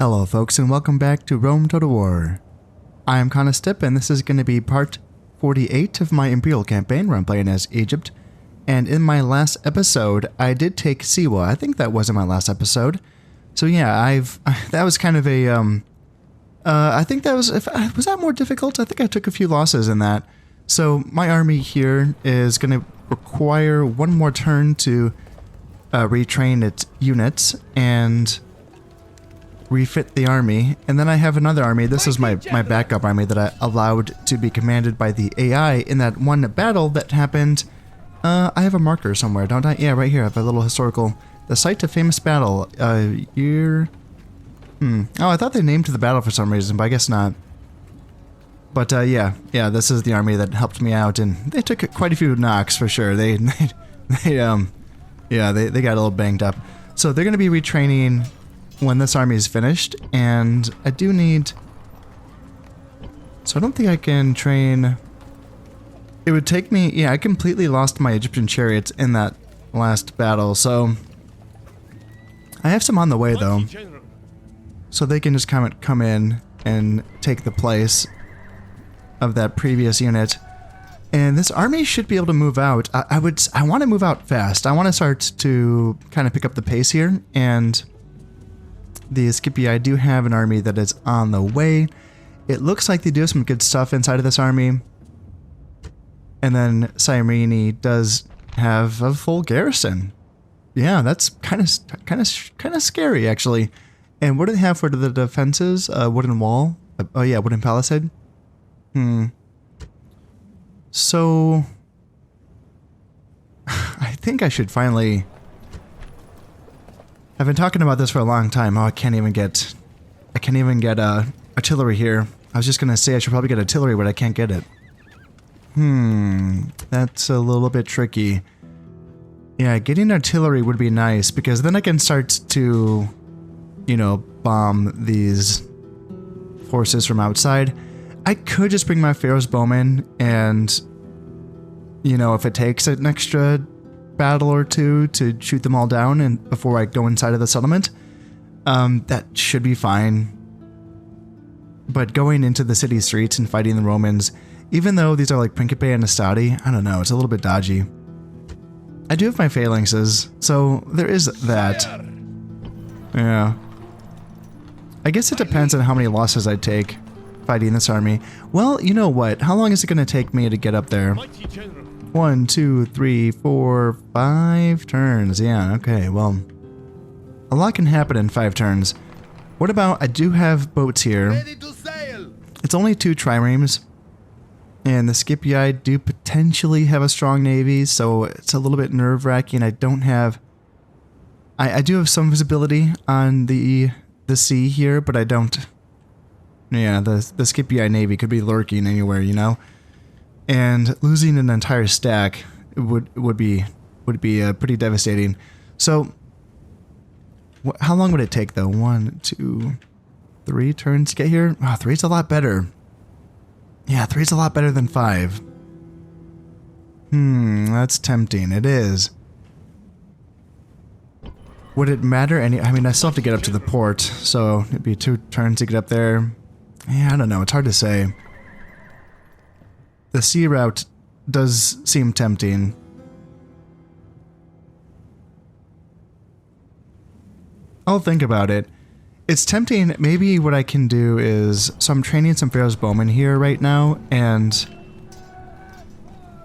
Hello folks and welcome back to Rome Total War. I am Conostip and this is going to be part 48 of my Imperial campaign where I'm playing as Egypt. And in my last episode, I did take Siwa. I think that was in my last episode. So yeah, that was kind of a, I think that was that more difficult? I think I took a few losses in that. So my army here is going to require one more turn to retrain its units and refit the army, and then I have another army. This is my backup army that I allowed to be commanded by the AI in that one battle that happened. I have a marker somewhere, don't I? Yeah, right here. I have a little historical. The site of famous battle. Year. Oh, I thought they named the battle for some reason, but I guess not. But yeah, this is the army that helped me out, and they took quite a few knocks for sure. They got a little banged up. So they're going to be retraining when this army is finished, and I do need... So I don't think I can train... It would take me... Yeah, I completely lost my Egyptian chariots in that last battle, so... I have some on the way, though. So they can just come in and take the place of that previous unit. And this army should be able to move out. I want to move out fast. I want to start to kind of pick up the pace here, and... The Scipii do have an army that is on the way. It looks like they do have some good stuff inside of this army. And then Cyrene does have a full garrison. Yeah, that's kind of scary actually. And what do they have for the defenses? Wooden wall. Oh yeah, wooden palisade. So I think I should finally. I've been talking about this for a long time. Oh, I can't even get artillery here. I was just gonna say I should probably get artillery, but I can't get it. That's a little bit tricky. Yeah, getting artillery would be nice because then I can start to, you know, bomb these forces from outside. I could just bring my Pharaoh's bowmen and, you know, if it takes an extra battle or two to shoot them all down and before I go inside of the settlement, that should be fine. But going into the city streets and fighting the Romans, even though these are like Principe and Estati, I don't know, it's a little bit dodgy. I do have my phalanxes, so there is that. Yeah. I guess it depends on how many losses I take fighting this army. Well, you know what? How long is it going to take me to get up there? 1, 2, 3, 4, 5 turns. Yeah, okay, well, a lot can happen in 5 turns. What about, I do have boats here. Ready to sail. It's only 2 triremes, and the Scipii do potentially have a strong navy, so it's a little bit nerve-wracking. I don't have, I do have some visibility on the sea here, but I don't. Yeah, the Scipii navy could be lurking anywhere, you know? And losing an entire stack would be pretty devastating. So, how long would it take though? 1, 2, 3 turns to get here? Oh, 3's a lot better. Yeah, 3's a lot better than 5. That's tempting. It is. Would it matter any? I mean, I still have to get up to the port, so it'd be 2 turns to get up there. Yeah, I don't know. It's hard to say. The sea route does seem tempting. I'll think about it. It's tempting. Maybe what I can do is... So I'm training some Pharaoh's bowmen here right now, and...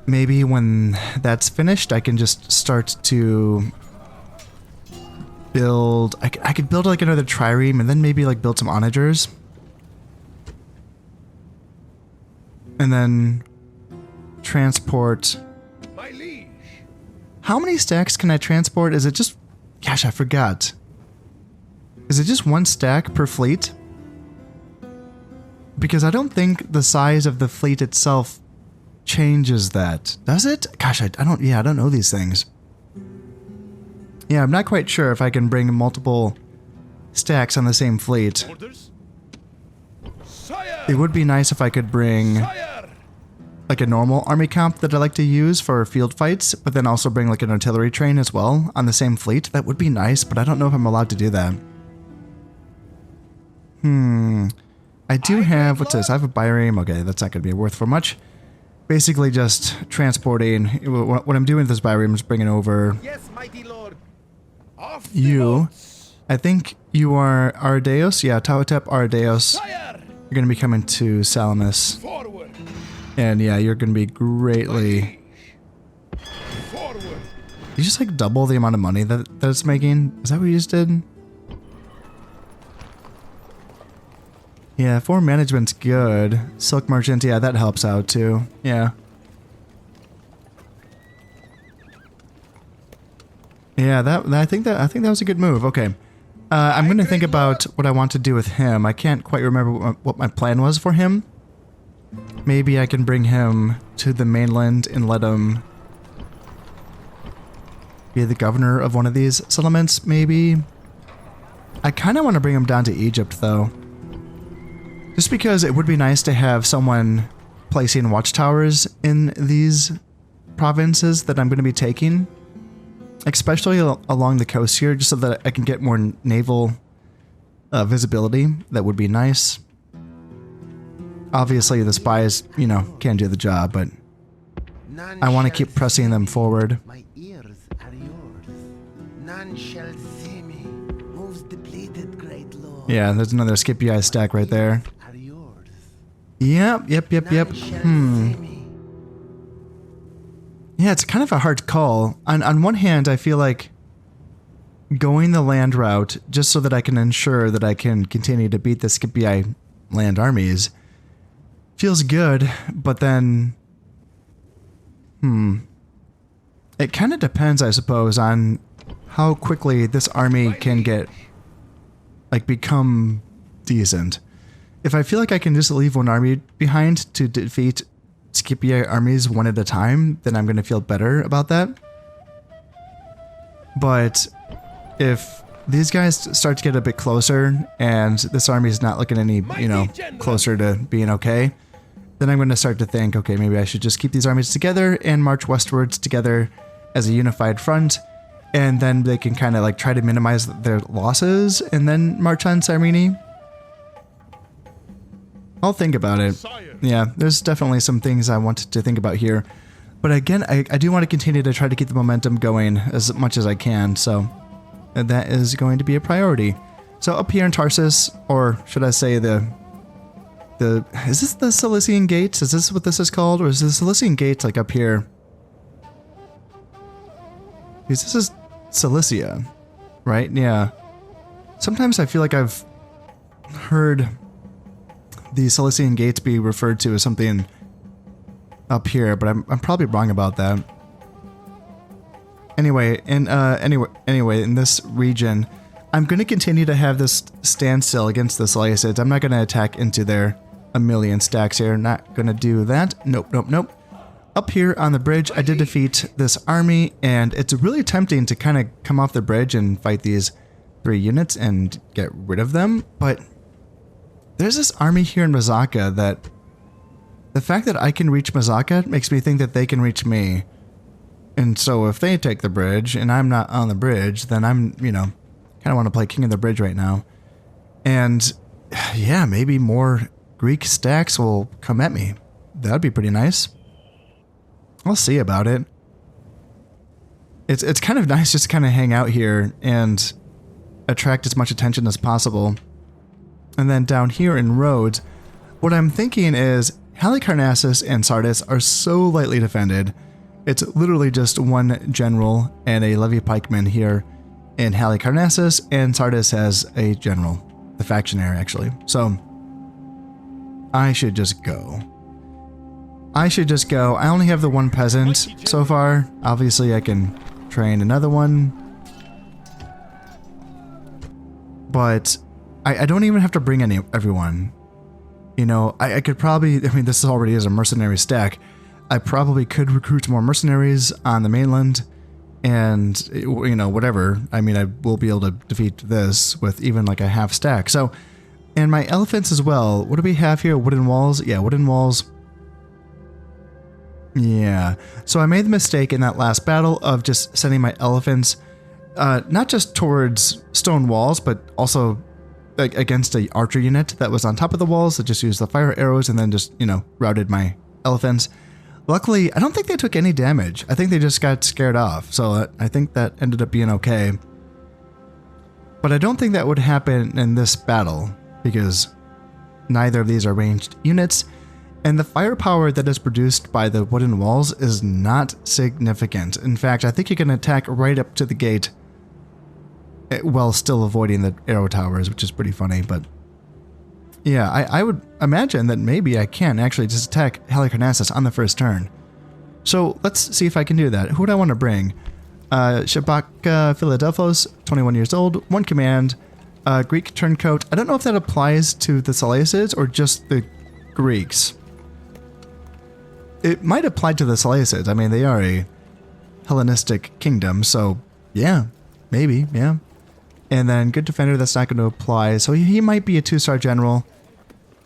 Maybe when that's finished, I can just start to... build... I could build like another trireme, and then maybe like build some onagers. And then... transport. My liege. How many stacks can I transport? Is it just... Gosh, I forgot. Is it just 1 stack per fleet? Because I don't think the size of the fleet itself changes that. Does it? Gosh, I don't know these things. Yeah, I'm not quite sure if I can bring multiple stacks on the same fleet. It would be nice if I could bring... like a normal army comp that I like to use for field fights, but then also bring like an artillery train as well on the same fleet. That would be nice, but I don't know if I'm allowed to do that. I do have, what's this? I have a bireme. Okay, that's not going to be worth for much. Basically just transporting. What I'm doing with this bireme is bringing over Yes, mighty lord. Off the you. boats. I think you are Ardeos. Yeah, Tawatep Ardeos. Fire. You're going to be coming to Salamis. Forward. And yeah, you're going to be greatly... Forward. You just like double the amount of money that it's making? Is that what you just did? Yeah, foreign management's good. Silk merchant, yeah, that helps out too. Yeah. Yeah, I think that was a good move. Okay. I'm going to think about what I want to do with him. I can't quite remember what my plan was for him. Maybe I can bring him to the mainland and let him be the governor of one of these settlements, maybe. I kind of want to bring him down to Egypt, though. Just because it would be nice to have someone placing watchtowers in these provinces that I'm going to be taking. Especially along the coast here, just so that I can get more naval visibility. That would be nice. Obviously, the spies, you know, can't do the job, but I want to keep pressing them forward. My ears are yours. None shall see me. Moves depleted, great lord. Yeah, there's another Scipii stack right there. Are yours. Yep. None shall see me. Yeah, it's kind of a hard call. On one hand, I feel like going the land route just so that I can ensure that I can continue to beat the Scipii land armies feels good, but then it kind of depends, I suppose, on how quickly this army can get become decent. If I feel like I can just leave one army behind to defeat Scipii armies one at a time, then I'm going to feel better about that. But if these guys start to get a bit closer and this army is not looking any, you know, closer to being okay, then I'm going to start to think, okay, maybe I should just keep these armies together and march westwards together as a unified front, and then they can kind of like try to minimize their losses and then march on Cyrene. I'll think about it. Yeah, there's definitely some things I want to think about here. But again, I do want to continue to try to keep the momentum going as much as I can, so that is going to be a priority. So up here in Tarsus, or should I say is this the Seleucian Gates? Is this what this is called? Or is the Seleucian Gates like up here? Because this is Cilicia, right? Yeah. Sometimes I feel like I've heard the Seleucian Gates be referred to as something up here, but I'm probably wrong about that. Anyway, in this region, I'm going to continue to have this standstill against the Seleucids. I'm not going to attack into their 1,000,000 stacks here. Not going to do that. Nope. Up here on the bridge, I did defeat this army, and it's really tempting to kind of come off the bridge and fight these 3 units and get rid of them, but there's this army here in Mazaka that the fact that I can reach Mazaka makes me think that they can reach me. And so if they take the bridge and I'm not on the bridge, then I'm, you know, kind of want to play king of the bridge right now. And yeah, maybe more Greek stacks will come at me. That'd be pretty nice. I'll see about it. It's kind of nice just to kind of hang out here and attract as much attention as possible. And then down here in Rhodes, what I'm thinking is Halicarnassus and Sardis are so lightly defended. It's literally just one general and a levy pikeman here in Halicarnassus, and Sardis has a general, the factionary actually. So I should just go. I only have the one peasant so far. Obviously I can train another one, but I don't even have to bring everyone. You know, I could probably, I mean, this already is a mercenary stack. I probably could recruit more mercenaries on the mainland and, you know, whatever. I mean, I will be able to defeat this with even like a half stack. So, and my elephants as well. What do we have here? Wooden walls? Yeah, wooden walls. Yeah. So I made the mistake in that last battle of just sending my elephants, not just towards stone walls, but also like against a archer unit that was on top of the walls that just used the fire arrows and then just, you know, routed my elephants. Luckily, I don't think they took any damage. I think they just got scared off. So I think that ended up being okay. But I don't think that would happen in this battle because neither of these are ranged units. And the firepower that is produced by the wooden walls is not significant. In fact, I think you can attack right up to the gate while still avoiding the arrow towers, which is pretty funny. But yeah, I would imagine that maybe I can actually just attack Halicarnassus on the first turn. So let's see if I can do that. Who would I want to bring? Shabaka Philadelphos, 21 years old, 1 command, Greek turncoat. I don't know if that applies to the Seleucids or just the Greeks. It might apply to the Seleucids. I mean, they are a Hellenistic kingdom, so yeah, maybe, yeah. And then good defender, that's not going to apply. So he might be a 2-star general.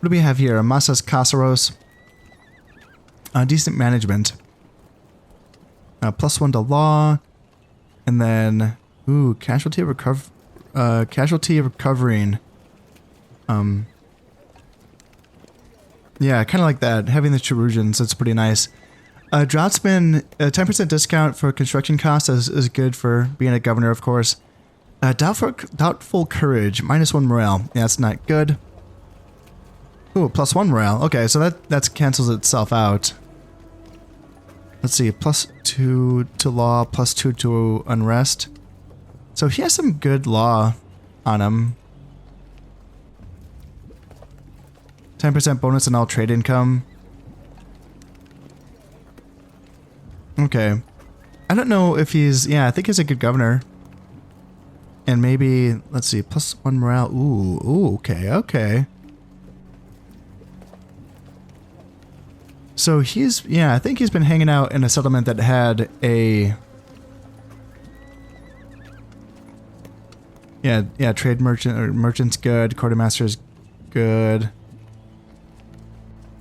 What do we have here? Masas Kasaros. Decent management. +1 to law. And then, ooh, casualty recovering. Yeah, kind of like that. Having the Cherugians, that's pretty nice. Droughtsman, a 10% discount for construction costs is good for being a governor, of course. Doubtful courage, -1 morale. Yeah, that's not good. Ooh, +1 morale. Okay, so that cancels itself out. Let's see, +2 to law, +2 to unrest. So he has some good law on him. 10% bonus on all trade income. Okay. I don't know if he's... Yeah, I think he's a good governor. And maybe... Let's see, +1 morale. Ooh, okay. So he's... Yeah, I think he's been hanging out in a settlement that had a... Yeah, trade merchant... Or merchant's good. Quartermaster's good.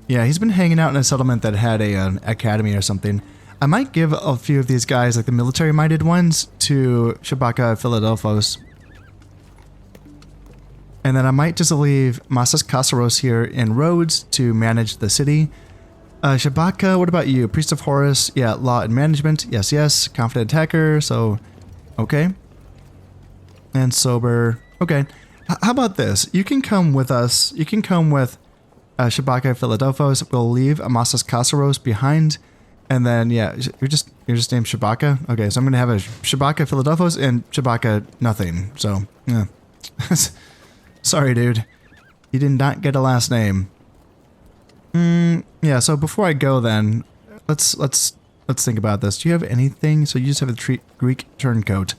Yeah, he's been hanging out in a settlement that had an academy or something. I might give a few of these guys, like the military-minded ones, to Shabaka Philadelphos. And then I might just leave Masas Kasaros here in Rhodes to manage the city. Shabaka, what about you? Priest of Horus, yeah, law and management, yes. Confident attacker, so, okay. And sober, okay. How about this? You can come with us, you can come with Shabaka Philadelphos. We'll leave Masas Kasaros behind. And then, yeah, you're just named Shabaka? Okay, so I'm going to have a Shabaka Philadelphos and Shabaka nothing. So, yeah. Sorry, dude. You did not get a last name. Yeah, so before I go then, let's think about this. Do you have anything? So you just have a Greek turncoat.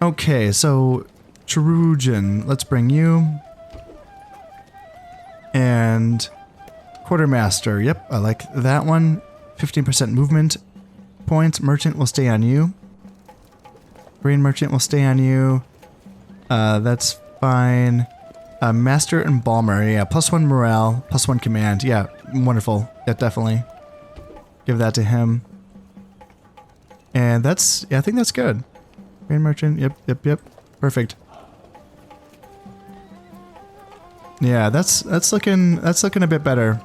Okay, so Cherugian, let's bring you. And Quartermaster, yep, I like that one. 15% movement points. Merchant will stay on you. Grain Merchant will stay on you. That's fine. Master Embalmer, yeah, +1 morale, +1 command. Yeah, wonderful. Yeah, definitely. Give that to him. And that's, yeah, I think that's good. Grain Merchant, yep. Perfect. Yeah, that's looking a bit better.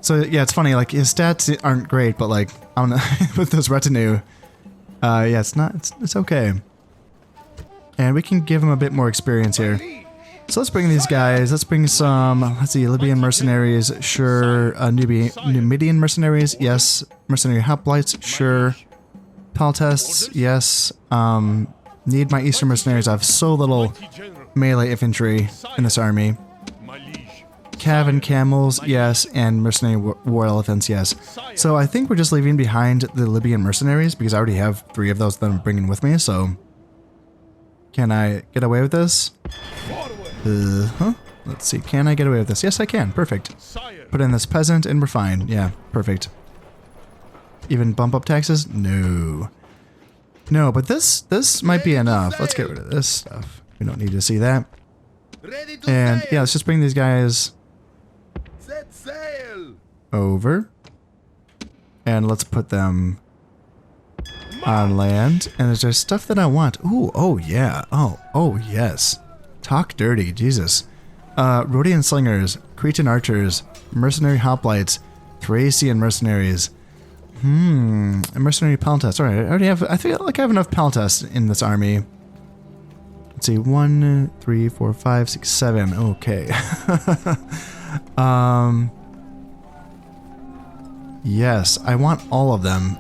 So yeah, it's funny, like his stats aren't great, but like I don't know, with those retinue, yeah, it's okay. And we can give him a bit more experience here. So let's bring these guys. Let's bring some, let's see, Libyan mercenaries, sure. Numidian mercenaries, yes. Mercenary hoplites, sure. Paltests, yes. Need my Eastern mercenaries. I have so little melee infantry in this army. Cav and camels, yes, and mercenary war elephants, yes. So I think we're just leaving behind the Libyan mercenaries because I already have 3 of those that I'm bringing with me, so... Can I get away with this? Let's see, can I get away with this? Yes, I can, perfect. Put in this peasant and we're fine, yeah, perfect. Even bump up taxes? No. No, but this might be enough. Let's get rid of this stuff. We don't need to see that. And yeah, let's just bring these guys over. And let's put them on land. And is there stuff that I want? Ooh, oh yeah. Oh yes. Talk dirty, Jesus. Rhodian slingers, Cretan archers, mercenary hoplites, Thracian mercenaries. A mercenary Paltas. Alright, I already have, I feel like I have enough Paltas in this army. Let's see, 1, 3, 4, 5, 6, 7. Okay. Yes, I want all of them.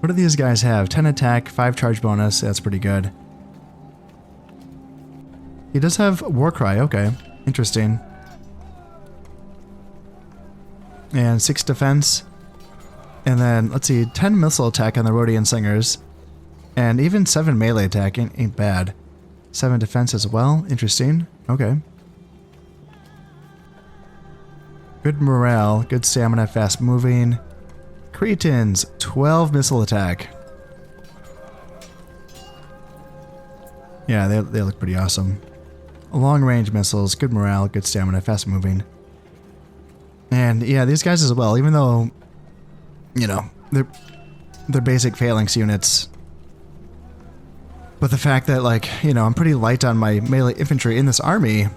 What do these guys have? 10 attack, 5 charge bonus. That's pretty good. He does have Warcry. Okay, interesting. And 6 defense. And then, let's see, 10 missile attack on the Rhodian Slingers. And even 7 melee attack ain't bad. 7 defense as well. Interesting. Okay. Good morale, good stamina, fast moving. Cretans, 12 missile attack. Yeah, they look pretty awesome. Long range missiles, good morale, good stamina, fast moving. And yeah, these guys as well, even though, you know, they're basic phalanx units. But the fact that, like, you know, I'm pretty light on my melee infantry in this army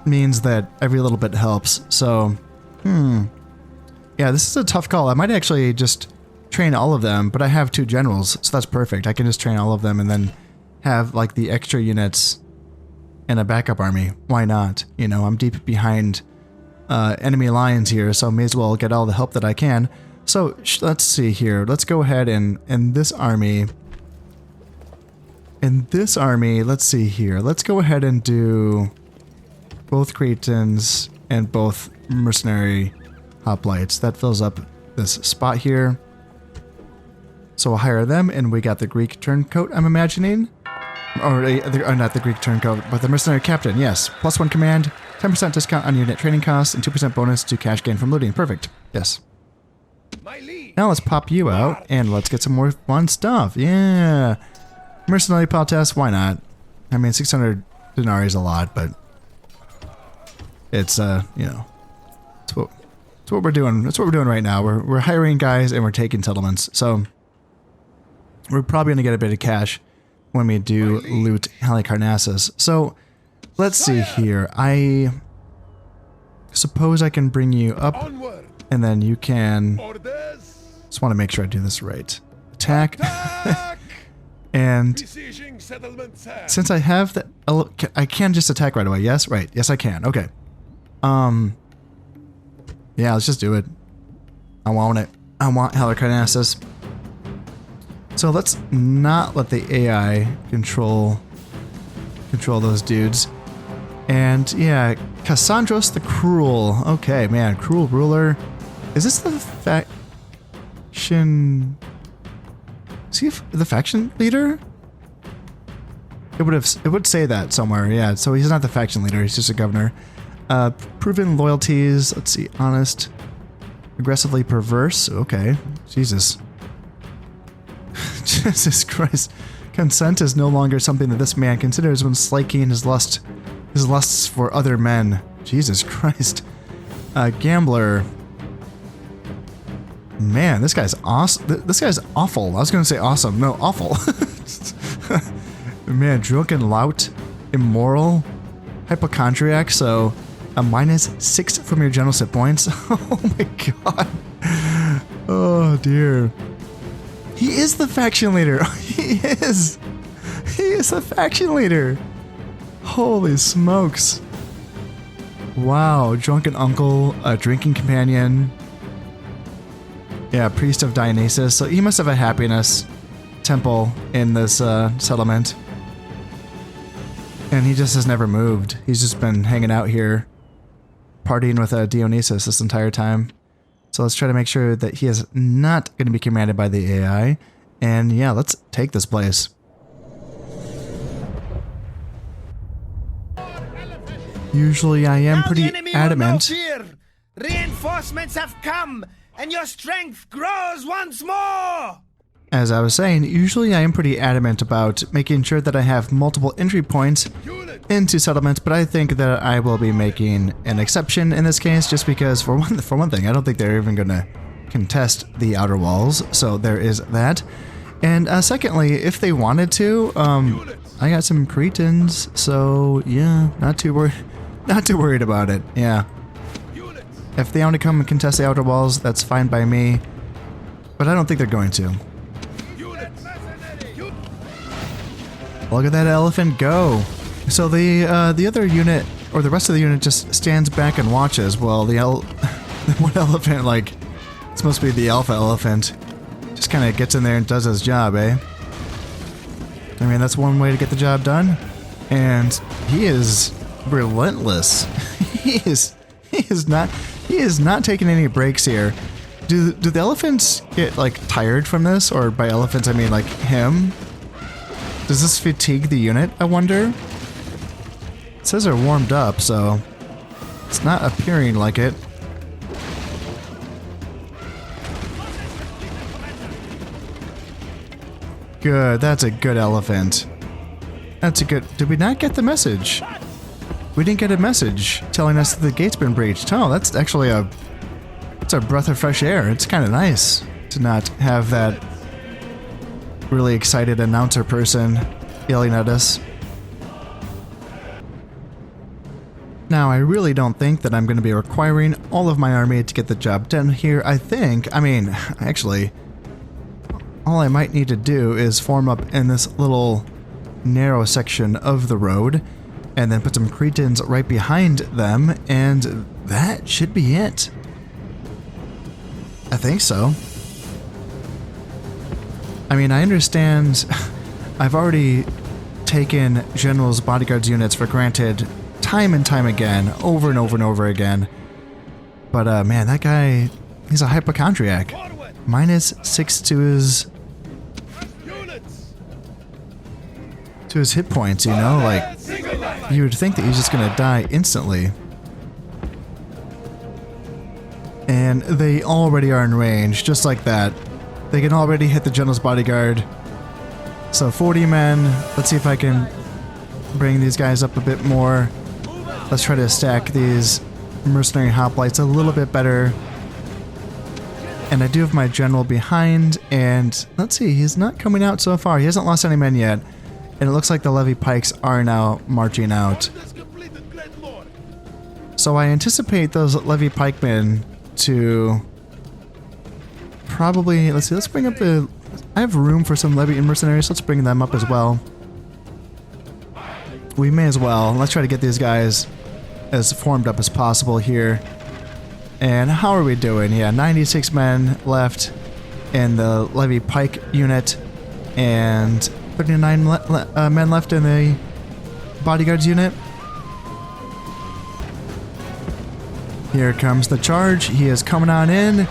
means that every little bit helps. So, yeah, this is a tough call. I might actually just train all of them, but I have 2 generals, so that's perfect. I can just train all of them and then have, like, the extra units in a backup army. Why not? You know, I'm deep behind enemy lines here, so I may as well get all the help that I can. So, let's see here. Let's go ahead and in this army, let's see here. Let's go ahead and do both Cretans and both mercenary hoplites. That fills up this spot here. So we'll hire them, and we got the Greek turncoat, I'm imagining. Or not the Greek turncoat, but the mercenary captain, yes. +1 command, 10% discount on unit training costs, and 2% bonus to cash gain from looting. Perfect. Yes. Now let's pop you out, and let's get some more fun stuff. Yeah. Mercenary Paltas, why not? I mean, 600 denarii is a lot, but it's, you know, it's what we're doing. That's what we're doing right now. We're hiring guys and we're taking settlements. So we're probably going to get a bit of cash when we do loot Halicarnassus. So let's see here. I suppose I can bring you up and then you can... Just want to make sure I do this right. Attack. And since I have that, I can just attack right away. Yes, right. Yes, I can. Okay. Yeah, let's just do it. I want it. I want Halicarnassus. So let's not let the AI control those dudes. And yeah, Cassandros the Cruel. Okay, man, cruel ruler. Is this the faction? Is he the faction leader? It would say that somewhere. Yeah, so he's not the faction leader. He's just a governor. Proven loyalties. Let's see. Honest. Aggressively perverse. Okay. Jesus. Jesus Christ. Consent is no longer something that this man considers when slaking his lusts for other men. Jesus Christ. Gambler. Man, this guy's awesome. This guy's awful. I was going to say awesome. No, awful. Man, drunken lout, immoral, hypochondriac, so a -6 from your general hit points. Oh my god. Oh dear. He is the faction leader. He is. He is the faction leader. Holy smokes. Wow, drunken uncle, a drinking companion. Yeah, priest of Dionysus. So he must have a happiness temple in this settlement. And he just has never moved. He's just been hanging out here, partying with Dionysus this entire time. So let's try to make sure that he is not going to be commanded by the AI. And yeah, let's take this place. Usually I am pretty adamant. Reinforcements have come, and your strength grows once more! As I was saying, usually I am pretty adamant about making sure that I have multiple entry points into settlements, but I think that I will be making an exception in this case, just because for one thing, I don't think they're even going to contest the outer walls, so there is that. And secondly, if they wanted to, I got some Cretans, so yeah, not too worried about it. Yeah. If they want to come and contest the outer walls, that's fine by me. But I don't think they're going to. Look at that elephant go. So the other unit, or the rest of the unit, just stands back and watches while the one elephant, like, it's supposed to be the alpha elephant, just kind of gets in there and does his job, eh? I mean, that's one way to get the job done. And he is relentless. he is not taking any breaks here. Do the elephants get, like, tired from this? Or by elephants, I mean, like, him? Does this fatigue the unit, I wonder? It says they're warmed up, so it's not appearing like it. Good, that's a good elephant. That's a good... Did we not get the message? We didn't get a message telling us that the gate's been breached. Oh, that's actually it's a breath of fresh air. It's kind of nice to not have that really excited announcer person yelling at us. Now, I really don't think that I'm going to be requiring all of my army to get the job done here. I mean, actually, all I might need to do is form up in this little narrow section of the road and then put some Cretans right behind them, and that should be it. I think so. I mean, I understand I've already taken General's bodyguards units for granted time and time again, over and over and over again. But man, that guy, he's a hypochondriac. -6 to his hit points, you know? Like, you would think that he's just gonna die instantly. And they already are in range, just like that. They can already hit the General's bodyguard. So 40 men. Let's see if I can bring these guys up a bit more. Let's try to stack these mercenary hoplites a little bit better. And I do have my general behind, and let's see, he's not coming out so far. He hasn't lost any men yet. And it looks like the levy pikes are now marching out. So I anticipate those levy pikemen to probably, let's see, let's bring up the, I have room for some levy and mercenaries, let's bring them up as well. We may as well. Let's try to get these guys as formed up as possible here. And how are we doing? Yeah, 96 men left in the levy pike unit, and 39 men left in the bodyguards unit. Here comes the charge. He is coming on in,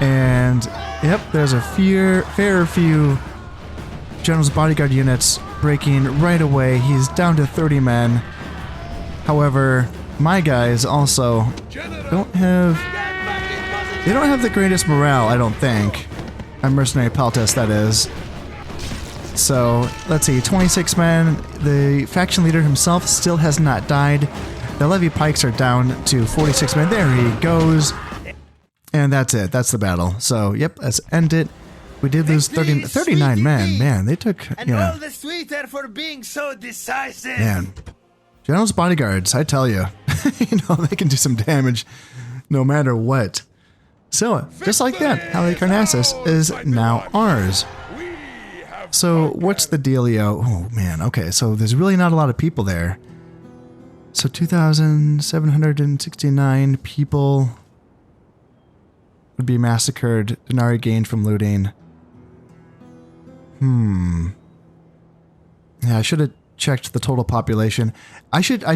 and yep, there's a fair few General's bodyguard units breaking right away. He's down to 30 men. However, my guys also don't have the greatest morale, I don't think. A mercenary peltist, that is. So, let's see, 26 men. The faction leader himself still has not died. The levy pikes are down to 46 men. There he goes. And that's it. That's the battle. So, yep, let's end it. We did lose 39 men. Man, they took... And yeah. all the sweeter for being so decisive. Man. General's bodyguards, I tell you. You know, they can do some damage no matter what. So, just like that, Halicarnassus is now ours. So, what's the dealio? Oh, man, okay, so there's really not a lot of people there. So, 2,769 people would be massacred, denarii gained from looting. Yeah, I should have checked the total population. I should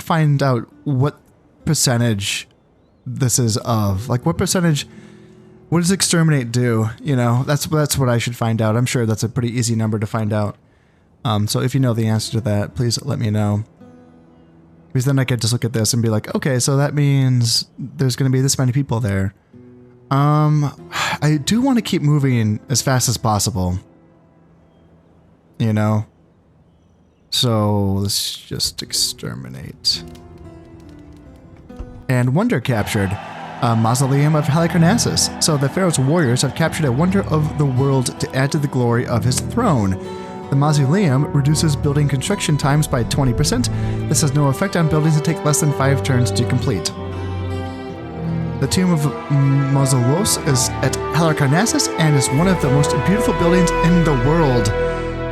find out what percentage this is of. Like, what percentage, what does exterminate do? You know, that's what I should find out. I'm sure that's a pretty easy number to find out. So if you know the answer to that, please let me know. Because then I could just look at this and be like, okay, so that means there's going to be this many people there. I do want to keep moving as fast as possible. You know? So let's just exterminate. And wonder captured. mausoleum of Halicarnassus. So the pharaoh's warriors have captured a wonder of the world to add to the glory of his throne. The mausoleum reduces building construction times by 20%. This has no effect on buildings that take less than 5 turns to complete. The tomb of Mausoleus is at Halicarnassus and is one of the most beautiful buildings in the world.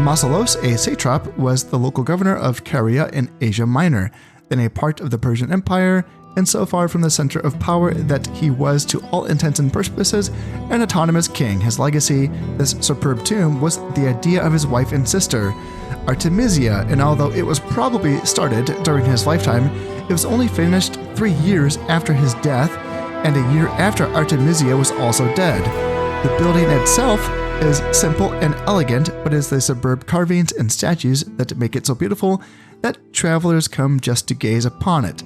Mausoleus, a satrap, was the local governor of Caria in Asia Minor, then a part of the Persian Empire, and so far from the center of power that he was, to all intents and purposes, an autonomous king. His legacy, this superb tomb, was the idea of his wife and sister, Artemisia, and although it was probably started during his lifetime, it was only finished 3 years after his death, and a year after Artemisia was also dead. The building itself is simple and elegant, but it's the superb carvings and statues that make it so beautiful that travelers come just to gaze upon it.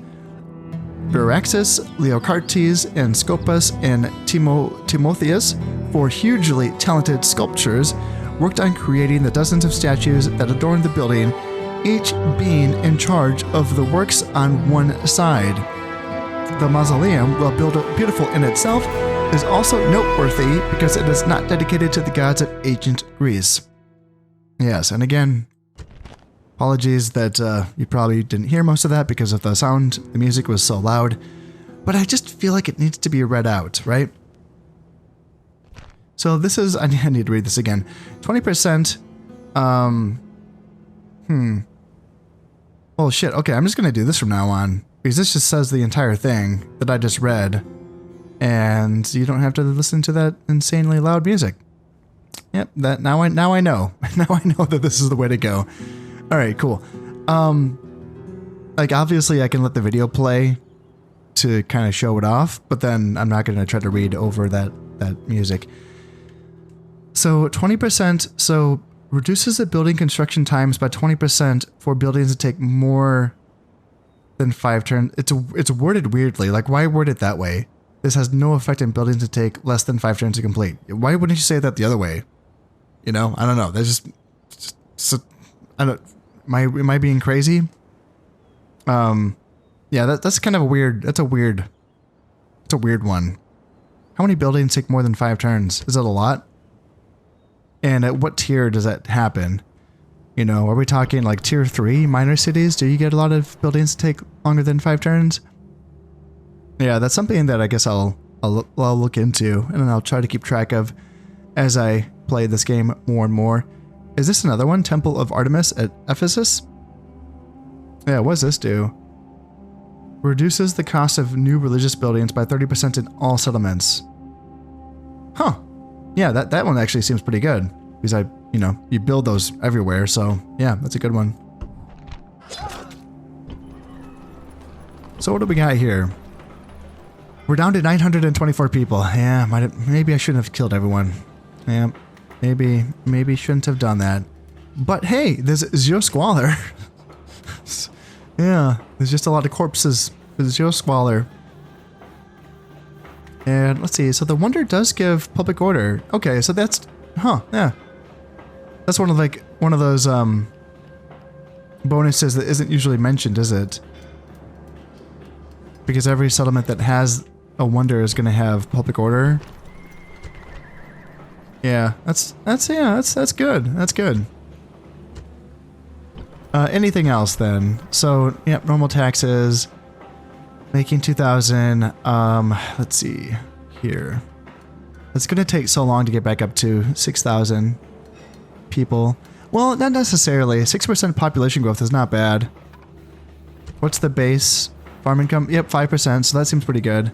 Viraxis, Leocartes, and Scopas and Timotheus, 4 hugely talented sculptors, worked on creating the dozens of statues that adorn the building, each being in charge of the works on one side. The mausoleum, while beautiful in itself, is also noteworthy because it is not dedicated to the gods of ancient Greece. Yes, and again, apologies that you probably didn't hear most of that because of the sound. The music was so loud, but I just feel like it needs to be read out, right? So this is, I need to read this again. 20%, oh shit, okay, I'm just gonna do this from now on, because this just says the entire thing that I just read, and you don't have to listen to that insanely loud music. Yep, that now I know. Now I know that this is the way to go. All right, cool. Like obviously I can let the video play to kind of show it off, but then I'm not going to try to read over that music. So 20%, so reduces the building construction times by 20% for buildings that take more than 5 turns. It's worded weirdly. Like, why word it that way? This has no effect in buildings that take less than 5 turns to complete. Why wouldn't you say that the other way? You know, I don't know. There's just I don't. Am I being crazy? Yeah, that's kind of a weird. It's a weird one. How many buildings take more than 5 turns? Is that a lot? And at what tier does that happen? You know, are we talking like tier 3 minor cities? Do you get a lot of buildings that take longer than 5 turns? Yeah, that's something that I guess I'll look into, and then I'll try to keep track of as I play this game more and more. Is this another one? Temple of Artemis at Ephesus? Yeah, what does this do? Reduces the cost of new religious buildings by 30% in all settlements. Huh. Yeah, that one actually seems pretty good. Because you build those everywhere, so yeah, that's a good one. So what do we got here? We're down to 924 people. Yeah, maybe I shouldn't have killed everyone. Yeah, maybe shouldn't have done that. But hey, there's zero squalor. Yeah, there's just a lot of corpses. There's zero squalor. And let's see, so the wonder does give public order. Okay, so that's, yeah. That's one of those bonuses that isn't usually mentioned, is it? Because every settlement that has a wonder is going to have public order. Yeah, that's good. That's good. Anything else then? So, yeah, normal taxes, making 2,000. Let's see here. It's going to take so long to get back up to 6,000 people. Well, not necessarily. 6% population growth is not bad. What's the base farm income? Yep, 5%. So that seems pretty good.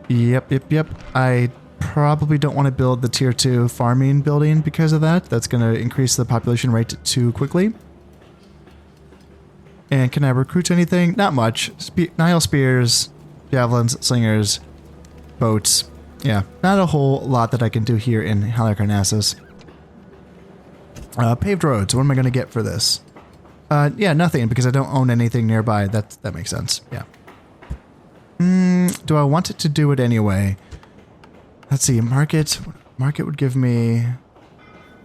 Yep. I probably don't want to build the tier 2 farming building because of that. That's going to increase the population rate too quickly. And can I recruit anything? Not much. Nile spears, javelins, slingers, boats. Yeah, not a whole lot that I can do here in Halicarnassus. Paved roads. What am I going to get for this? Yeah, nothing because I don't own anything nearby. That makes sense. Yeah. Do I want it to do it anyway? Let's see. Market would give me.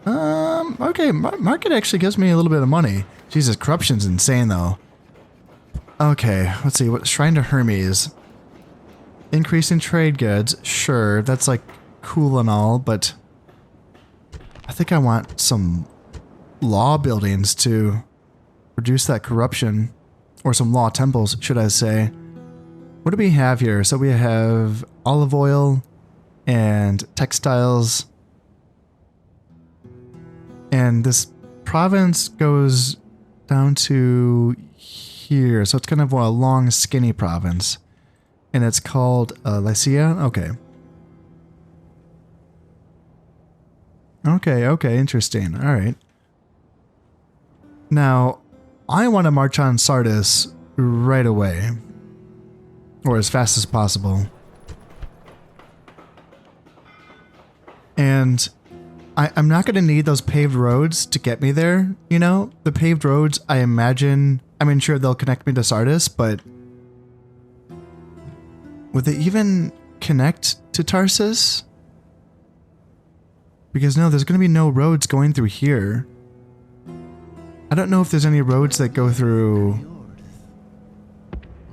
Okay. Market actually gives me a little bit of money. Jesus, corruption's insane though. Okay, let's see. What Shrine to Hermes. Increasing trade goods, sure, that's like cool and all, but I think I want some law buildings to reduce that corruption, or some law temples, should I say. What do we have here? So we have olive oil and textiles, and this province goes down to here, so it's kind of a long, skinny province. And it's called Lycia? Okay. Okay, interesting. Alright. Now, I want to march on Sardis right away. Or as fast as possible. And I'm not going to need those paved roads to get me there, you know? The paved roads, I imagine... I mean, sure, they'll connect me to Sardis, but... would they even connect to Tarsus? Because no, there's going to be no roads going through here. I don't know if there's any roads that go through...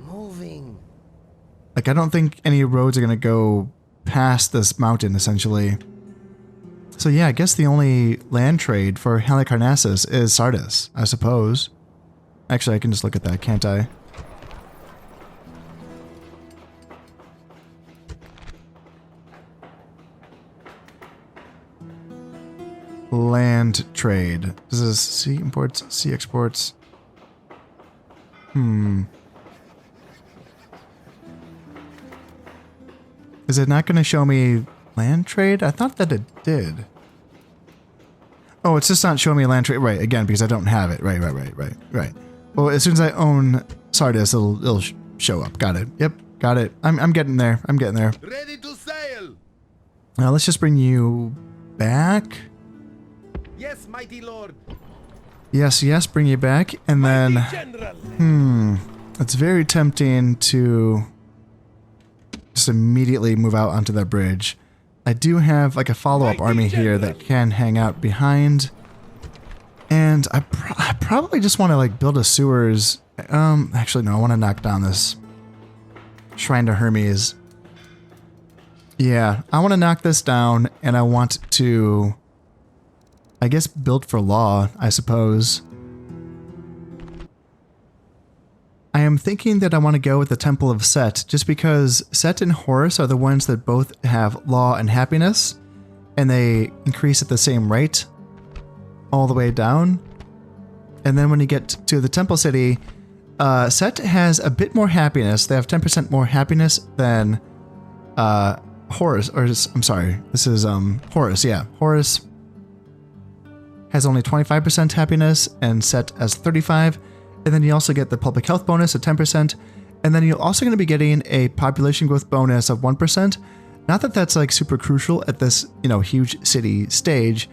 Moving. Like, I don't think any roads are going to go past this mountain, essentially. So yeah, I guess the only land trade for Halicarnassus is Sardis, I suppose. Actually, I can just look at that, can't I? Land trade. This is sea imports, sea exports. Is it not going to show me land trade? I thought that it did. Oh, it's just not showing me land trade. Right, again, because I don't have it. Right. Well, as soon as I own Sardis, it'll show up. Got it. Yep, got it. I'm getting there. I'm getting there. Ready to sail. Now let's just bring you back. Yes, mighty lord. Yes, bring you back. And then, Mighty general. it's very tempting to just immediately move out onto that bridge. I do have like a follow-up army here that can hang out behind. And I probably just want to like build a sewers. Actually, no, I want to knock down this Shrine to Hermes. Yeah, I want to knock this down, and I want to, I guess, build for law, I suppose. I am thinking that I want to go with the Temple of Set, just because Set and Horus are the ones that both have law and happiness, and they increase at the same rate all the way down. And then when you get to the Temple City, Set has a bit more happiness. They have 10% more happiness than Horus, or I'm sorry, this is Horus, yeah. Horus has only 25% happiness and Set as 35%. And then you also get the public health bonus of 10%. And then you're also going to be getting a population growth bonus of 1%. Not that that's like super crucial at this, you know, huge city stage,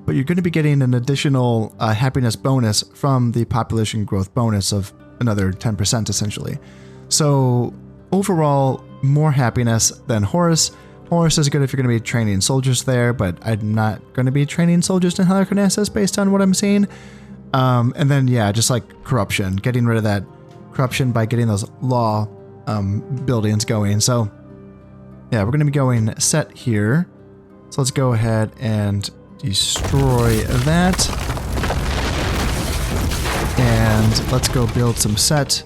but you're going to be getting an additional happiness bonus from the population growth bonus of another 10% essentially. So overall, more happiness than Horus. Horus is good if you're going to be training soldiers there, but I'm not going to be training soldiers in Halicarnassus based on what I'm seeing. And then, yeah, just like corruption, getting rid of that corruption by getting those law buildings going. So, yeah, we're going to be going Set here. So let's go ahead and destroy that. And let's go build some Set.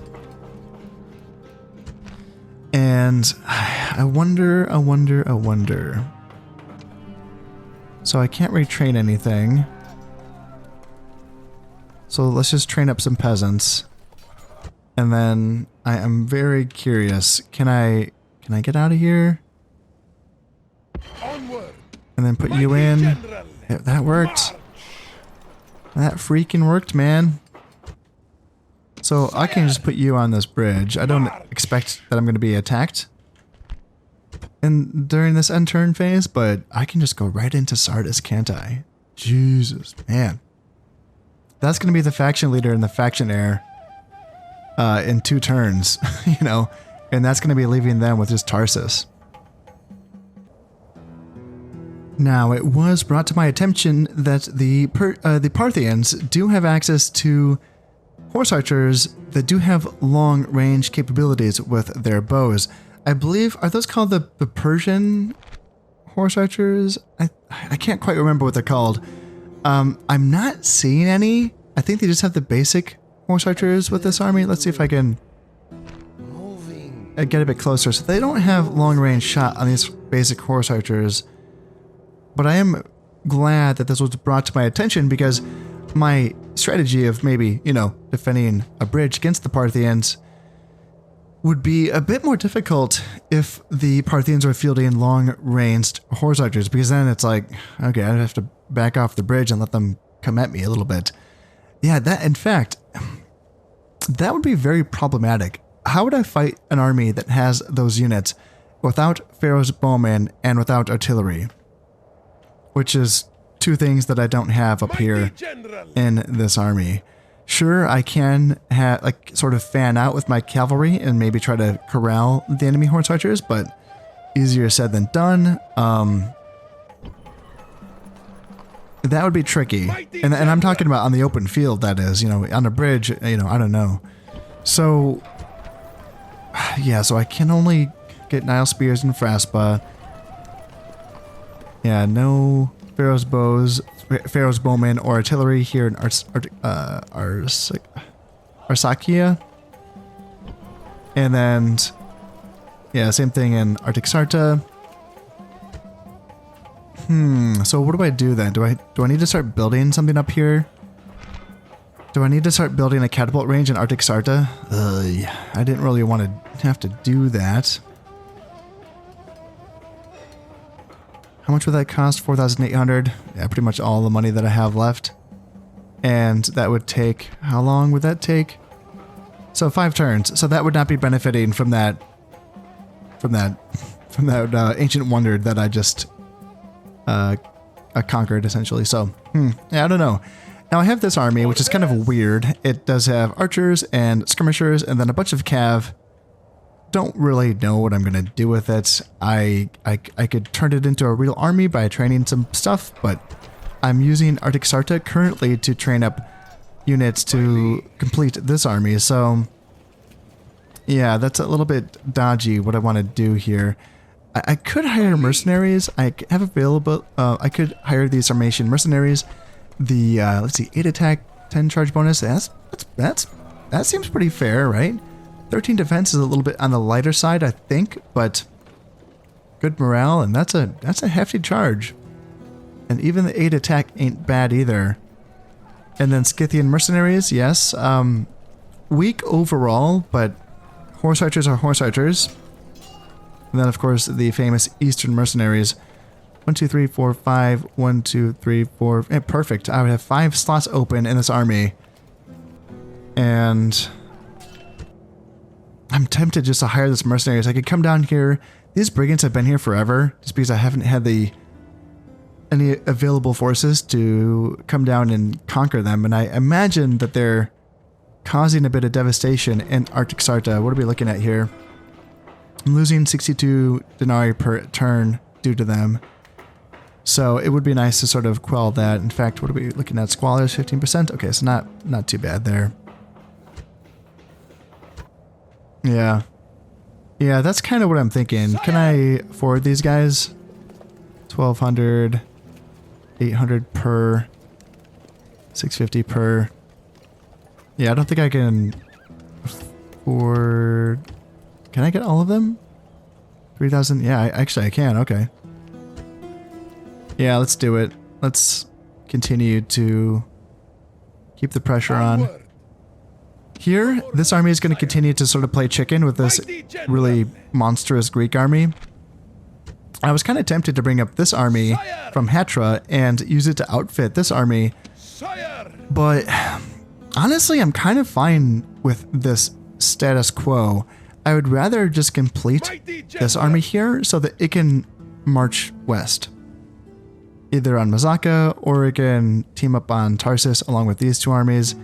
And I wonder. So I can't retrain anything. So let's just train up some peasants. And then I am very curious. Can I get out of here? Onward. And then put you in. Yeah, that worked. That freaking worked, man. So I can just put you on this bridge. I don't expect that I'm going to be attacked during this end turn phase, but I can just go right into Sardis, can't I? Jesus, man. That's going to be the faction leader in the faction heir in 2 turns, you know, and that's going to be leaving them with just Tarsus. Now, it was brought to my attention that the Parthians do have access to horse archers that do have long-range capabilities with their bows. I believe, are those called the Persian horse archers? I can't quite remember what they're called. I'm not seeing any. I think they just have the basic horse archers with this army. Let's see if I can get a bit closer. So they don't have long range shot on these basic horse archers. But I am glad that this was brought to my attention because my strategy of maybe, you know, defending a bridge against the Parthians would be a bit more difficult if the Parthians were fielding long-ranged horse archers, because then it's like, okay, I'd have to back off the bridge and let them come at me a little bit. Yeah, that, in fact, that would be very problematic. How would I fight an army that has those units without Pharaoh's bowmen and without artillery? Which is two things that I don't have up here in this army. Sure, I can have like sort of fan out with my cavalry and maybe try to corral the enemy horse archers, but easier said than done. That would be tricky. And I'm talking about on the open field, that is, you know, on a bridge, you know, I don't know. So, yeah, so I can only get Nile Spears and Fraspa. Yeah, no Pharaoh's bows, Pharaoh's bowmen, or artillery here in Arsacia. And then, yeah, same thing in Artaxata. So what do I do then? Do I need to start building something up here? Do I need to start building a catapult range in Artaxata? I didn't really want to have to do that. How much would that cost? 4,800. Yeah, pretty much all the money that I have left. And that would take, how long would that take? So 5 turns. So that would not be benefiting from that ancient wonder that I just conquered, essentially. So, yeah, I don't know. Now I have this army, which is kind of weird. It does have archers and skirmishers and then a bunch of cav. Don't really know what I'm going to do with it. I could turn it into a real army by training some stuff, but I'm using Artaxata currently to train up units to complete this army. So yeah, that's a little bit dodgy what I want to do here. I could hire mercenaries. I have available. I could hire these Sarmatian mercenaries. The let's see, 8 attack, 10 charge bonus. That seems pretty fair, right? 13 defense is a little bit on the lighter side, I think, but good morale, and that's a hefty charge. And even the 8 attack ain't bad either. And then Scythian mercenaries, yes, weak overall, but horse archers are horse archers. And then of course the famous Eastern mercenaries. 1, 2, 3, 4, 5. 1, 2, 3, 4. Perfect. I would have 5 slots open in this army, and I'm tempted just to hire this mercenaries. I could come down here. These brigands have been here forever, just because I haven't had any available forces to come down and conquer them. And I imagine that they're causing a bit of devastation in Artaxata. What are we looking at here? I'm losing 62 denarii per turn due to them. So it would be nice to sort of quell that. In fact, what are we looking at? Squalors, 15%? Okay, so not too bad there. Yeah. Yeah, that's kind of what I'm thinking. Can I afford these guys? 1,200, 800 per, 650 per. Yeah, I don't think I can afford. Can I get all of them? 3,000? Yeah, actually I can. Okay. Yeah, let's do it. Let's continue to keep the pressure on. Here, this army is going to continue to sort of play chicken with this really monstrous Greek army. I was kind of tempted to bring up this army from Hatra and use it to outfit this army, but honestly, I'm kind of fine with this status quo. I would rather just complete this army here so that it can march west, either on Mazaka or it can team up on Tarsus along with these two armies.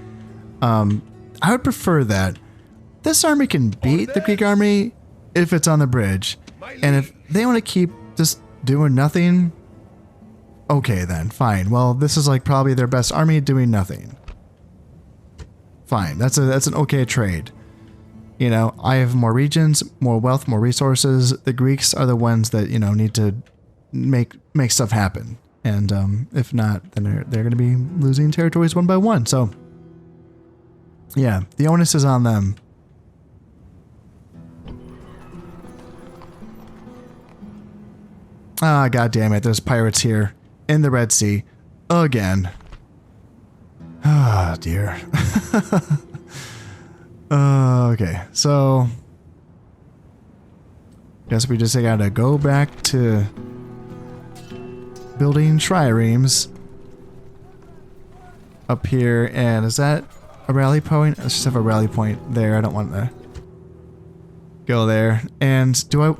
I would prefer that. This army can beat the Greek army if it's on the bridge. And if they want to keep just doing nothing, okay then, fine. Well, this is like probably their best army doing nothing. Fine, that's an okay trade. You know, I have more regions, more wealth, more resources. The Greeks are the ones that, you know, need to make stuff happen. And if not, then they're going to be losing territories one by one. So, yeah, the onus is on them. Ah, god damn it, there's pirates here in the Red Sea again. Ah, dear. Okay, so guess we just gotta go back to building triremes up here. And is that a rally point? Let's just have a rally point there. I don't want to go there. And do I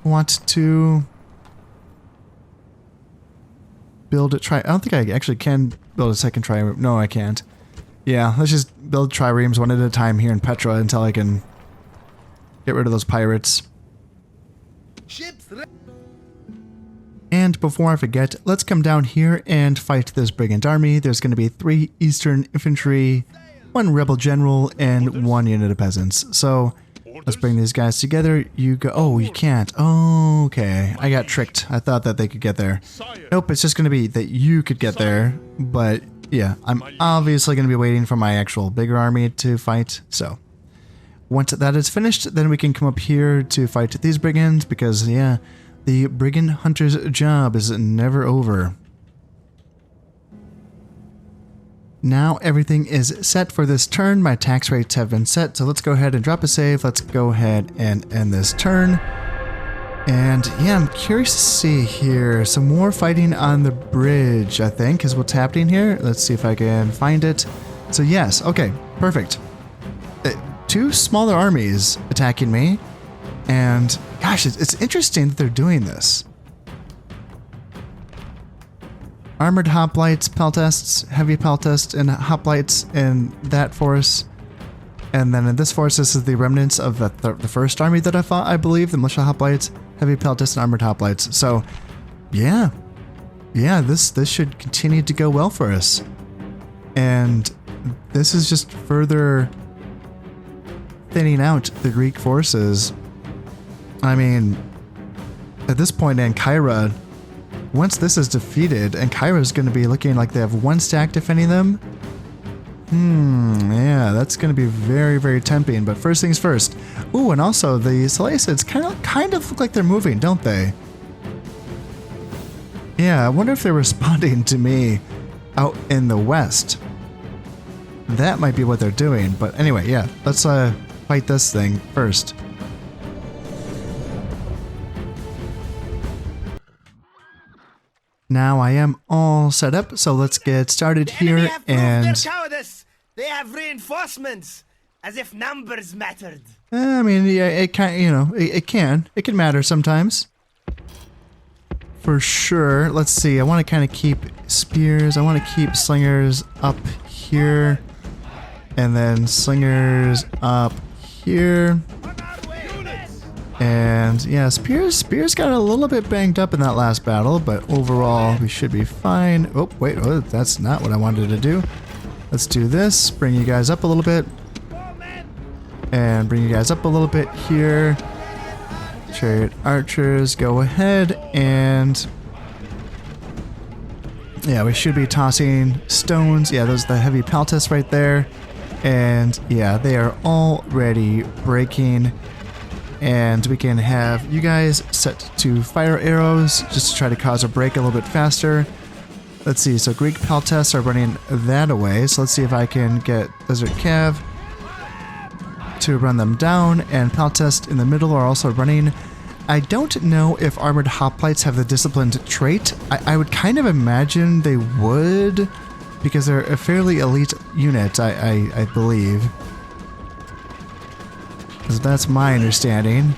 want to build a I don't think I actually can build a second trireme. No, I can't. Yeah, let's just build triremes one at a time here in Petra until I can get rid of those pirates. Ships And before I forget, let's come down here and fight this brigand army. There's going to be 3 Eastern infantry, 1 rebel general, and 1 unit of peasants. So let's bring these guys together. You go. Oh, you can't. Oh, okay. I got tricked. I thought that they could get there. Nope, it's just going to be that you could get there. But yeah, I'm obviously going to be waiting for my actual bigger army to fight. So once that is finished, then we can come up here to fight these brigands because, yeah, the brigand hunter's job is never over. Now everything is set for this turn. My tax rates have been set, so let's go ahead and drop a save. Let's go ahead and end this turn. And yeah, I'm curious to see here. Some more fighting on the bridge, I think, is what's happening here. Let's see if I can find it. So yes, okay, perfect. 2 smaller armies attacking me. And gosh, it's interesting that they're doing this. Armored hoplites, peltests, heavy peltests, and hoplites in that force. And then in this force, this is the remnants of the first army that I fought, I believe, the militia hoplites, heavy peltests, and armored hoplites. So, yeah. Yeah, this should continue to go well for us. And this is just further thinning out the Greek forces. I mean, at this point, Ankyra, once this is defeated, Ankyra is going to be looking like they have 1 stack defending them. Yeah, that's going to be very, very tempting. But first things first. Ooh, and also the Seleucids kind of look like they're moving, don't they? Yeah, I wonder if they're responding to me out in the west. That might be what they're doing. But anyway, yeah, let's fight this thing first. Now I am all set up, so let's get started here. And their cowardice. They have reinforcements, as if numbers mattered. I mean, yeah, it can, you know, it can matter sometimes. For sure. Let's see. I want to kind of keep spears. I want to keep slingers up here, and then slingers up here. And yeah, Spears got a little bit banged up in that last battle, but overall we should be fine. Oh, wait, oh, that's not what I wanted to do. Let's do this, bring you guys up a little bit. And bring you guys up a little bit here. Chariot archers, go ahead and... yeah, we should be tossing stones. Yeah, those are the heavy peltests right there. And yeah, they are already breaking. And we can have you guys set to fire arrows just to try to cause a break a little bit faster. Let's see, so Greek peltests are running that away. So let's see if I can get Desert Cav to run them down. And peltests in the middle are also running. I don't know if armored hoplites have the disciplined trait. I would kind of imagine they would, because they're a fairly elite unit, I believe. That's my understanding.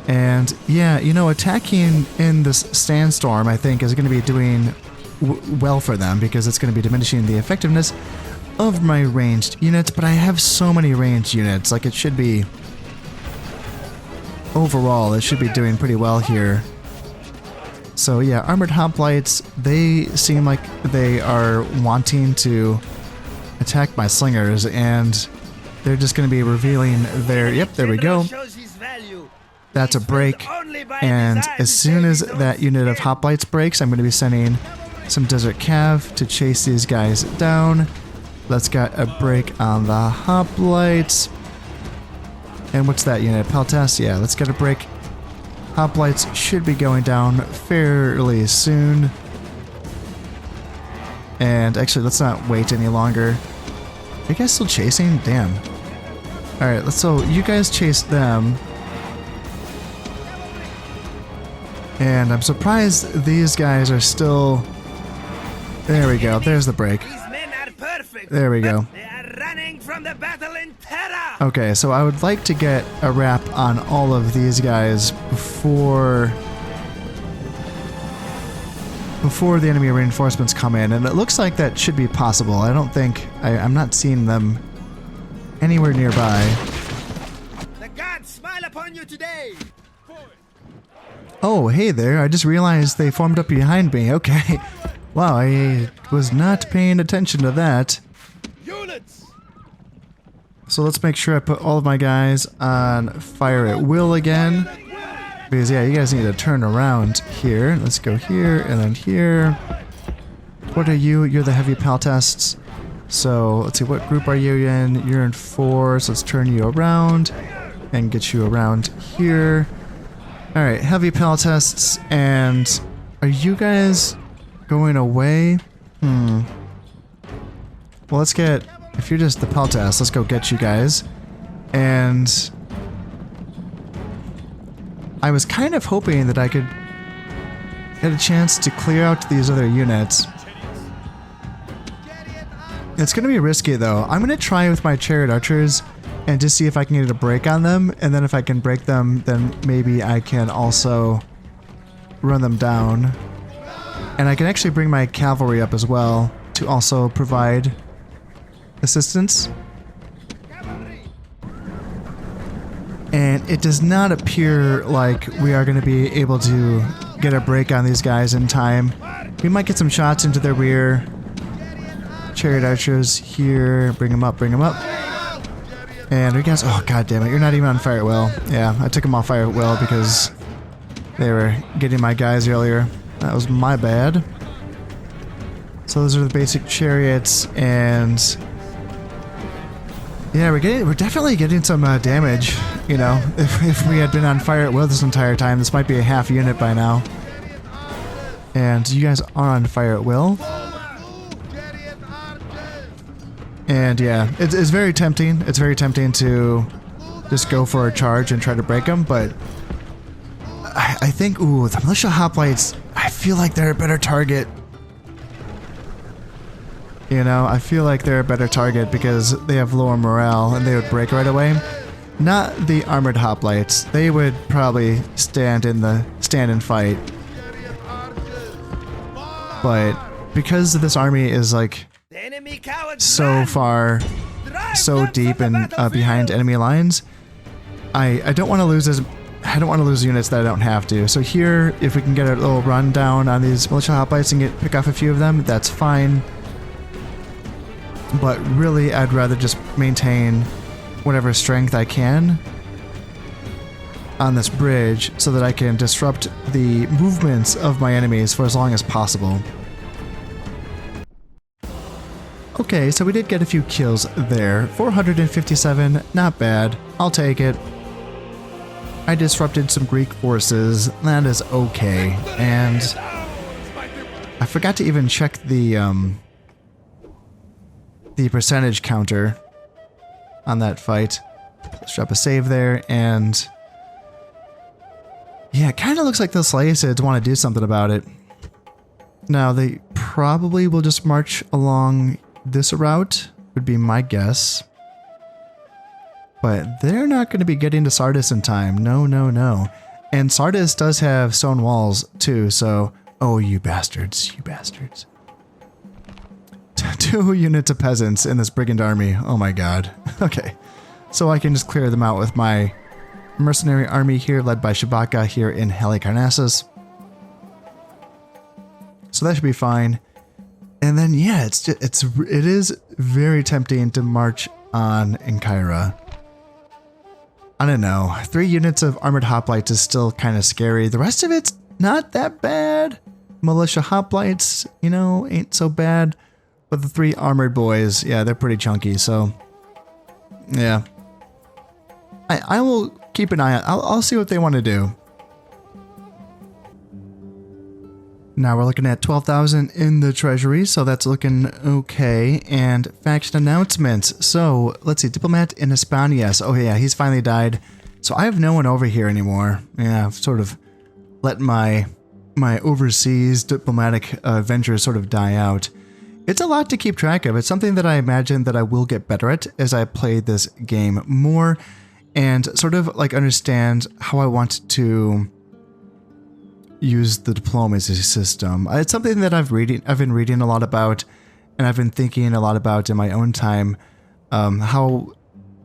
And yeah, you know, attacking in this sandstorm, I think, is going to be doing well for them, because it's going to be diminishing the effectiveness of my ranged units. But I have so many ranged units, like it should be, overall, it should be doing pretty well here. So yeah, armored hoplites, they seem like they are wanting to attack my slingers, and they're just going to be revealing their... Yep, there we go. That's a break. And as soon as that unit of hoplites breaks, I'm going to be sending some Desert Cav to chase these guys down. Let's get a break on the hoplites. And what's that unit? Peltas? Yeah, let's get a break. Hoplites should be going down fairly soon. And actually, let's not wait any longer. Are you guys still chasing? Damn. Alright, so you guys chase them. And I'm surprised these guys are still... There we go. There's the break. There we go. Okay, so I would like to get a wrap on all of these guys before the enemy reinforcements come in, and it looks like that should be possible. I don't think... I'm not seeing them anywhere nearby. The gods smile upon you today. Oh, hey there. I just realized they formed up behind me. Okay. Wow, I was not paying attention to that. Units. So let's make sure I put all of my guys on fire at will again. Because, yeah, you guys need to turn around here. Let's go here and then here. What are you? You're the heavy Peltasts. So, let's see, what group are you in? You're in 4, so let's turn you around and get you around here. Alright, heavy Peltasts, and are you guys going away? Well, let's get... If you're just the Peltasts, let's go get you guys. And... I was kind of hoping that I could get a chance to clear out these other units. It's going to be risky, though. I'm going to try with my chariot archers and just see if I can get a break on them, and then if I can break them, then maybe I can also run them down. And I can actually bring my cavalry up as well to also provide assistance. And it does not appear like we are going to be able to get a break on these guys in time. We might get some shots into their rear. Chariot archers here. Bring them up, bring them up. And you guys... Oh, god damn it. You're not even on fire at will. Yeah, I took them off fire at will because they were getting my guys earlier. That was my bad. So those are the basic chariots, and... Yeah, we're definitely getting some damage, you know. If we had been on fire at will this entire time, this might be a half unit by now. And you guys are on fire at will. And yeah, it's very tempting. It's very tempting to just go for a charge and try to break them, but I think, ooh, the militia hoplites, I feel like they're a better target. You know, I feel like they're a better target because they have lower morale and they would break right away. Not the armored hoplites. They would probably stand and fight. But because this army is like so far, so deep and behind enemy lines, I don't want to lose units that I don't have to. So here, if we can get a little run down on these militia hoplites and pick off a few of them, that's fine. But really, I'd rather just maintain whatever strength I can on this bridge so that I can disrupt the movements of my enemies for as long as possible. Okay, so we did get a few kills there. 457, not bad. I'll take it. I disrupted some Greek forces. That is okay. And I forgot to even check the percentage counter on that fight. Let's drop a save there, and yeah, it kind of looks like the Seleucids want to do something about it. Now, they probably will just march along this route, would be my guess. But they're not going to be getting to Sardis in time. No, no, no. And Sardis does have stone walls too, so... Oh, you bastards, you bastards. 2 units of peasants in this brigand army. Oh my god. Okay. So I can just clear them out with my mercenary army here, led by Shabaka here in Halicarnassus. So that should be fine. And then, yeah, it is very tempting to march on Enkyra. I don't know. 3 units of armored hoplites is still kind of scary. The rest of it's not that bad. Militia hoplites, you know, ain't so bad. But the 3 armored boys, yeah, they're pretty chunky, so yeah. I will keep an eye out. I'll see what they want to do. Now we're looking at 12,000 in the treasury, so that's looking okay. And faction announcements. So let's see, Diplomat in Hispanias. Oh yeah, he's finally died. So I have no one over here anymore. Yeah, I've sort of let my overseas diplomatic ventures sort of die out. It's a lot to keep track of. It's something that I imagine that I will get better at as I play this game more and sort of like understand how I want to use the diplomacy system. It's something that I've been reading a lot about, and I've been thinking a lot about in my own time. How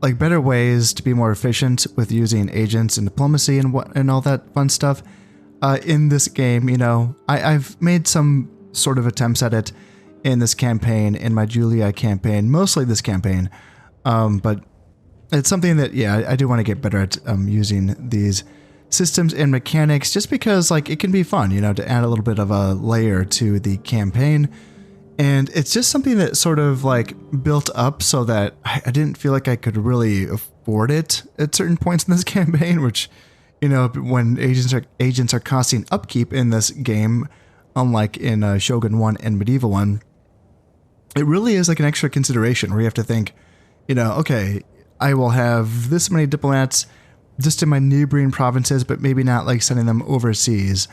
like better ways to be more efficient with using agents and diplomacy and all that fun stuff. In this game, you know, I've made some sort of attempts at it in this campaign, in my Julia campaign, mostly this campaign, but it's something that, yeah, I do want to get better at using these systems and mechanics, just because like it can be fun, you know, to add a little bit of a layer to the campaign. And it's just something that sort of like built up so that I didn't feel like I could really afford it at certain points in this campaign, which, you know, when agents are costing upkeep in this game, unlike in Shogun 1 and Medieval 1, it really is like an extra consideration where you have to think, you know, okay, I will have this many diplomats just in my neighboring provinces, but maybe not like sending them overseas.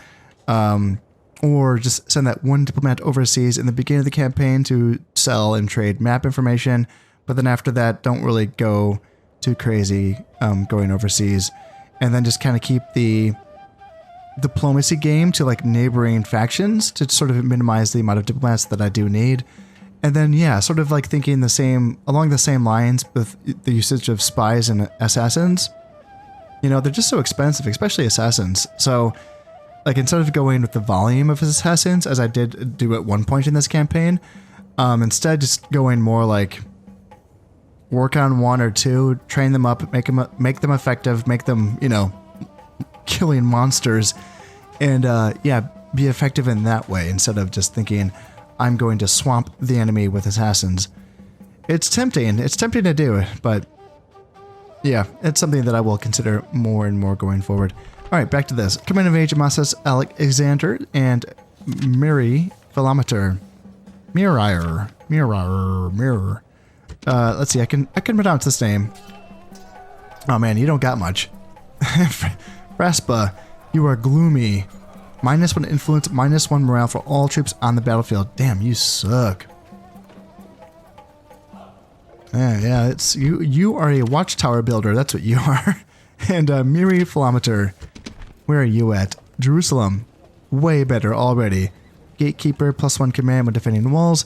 Or just send that one diplomat overseas in the beginning of the campaign to sell and trade map information, but then after that, don't really go too crazy going overseas. And then just kind of keep the diplomacy game to like neighboring factions to sort of minimize the amount of diplomats that I do need. And then, yeah, sort of like thinking along the same lines with the usage of spies and assassins. You know, they're just so expensive, especially assassins. So, like, instead of going with the volume of assassins, as I did do at one point in this campaign, instead just going more like work on 1 or 2, train them up, make them effective, make them, you know, killing monsters, and yeah, be effective in that way instead of just thinking I'm going to swamp the enemy with assassins. It's tempting to do, but yeah, it's something that I will consider more and more going forward. All right, back to this. Command of Age Amasis Alexander and Miri Philometer. Mirror. Let's see, I can pronounce this name. Oh man, you don't got much. Fraspa, you are gloomy. -1 influence, -1 morale for all troops on the battlefield. Damn, you suck. Yeah, it's you are a watchtower builder, that's what you are. And Miri Philometer, where are you at? Jerusalem, way better already. Gatekeeper, +1 command when defending walls.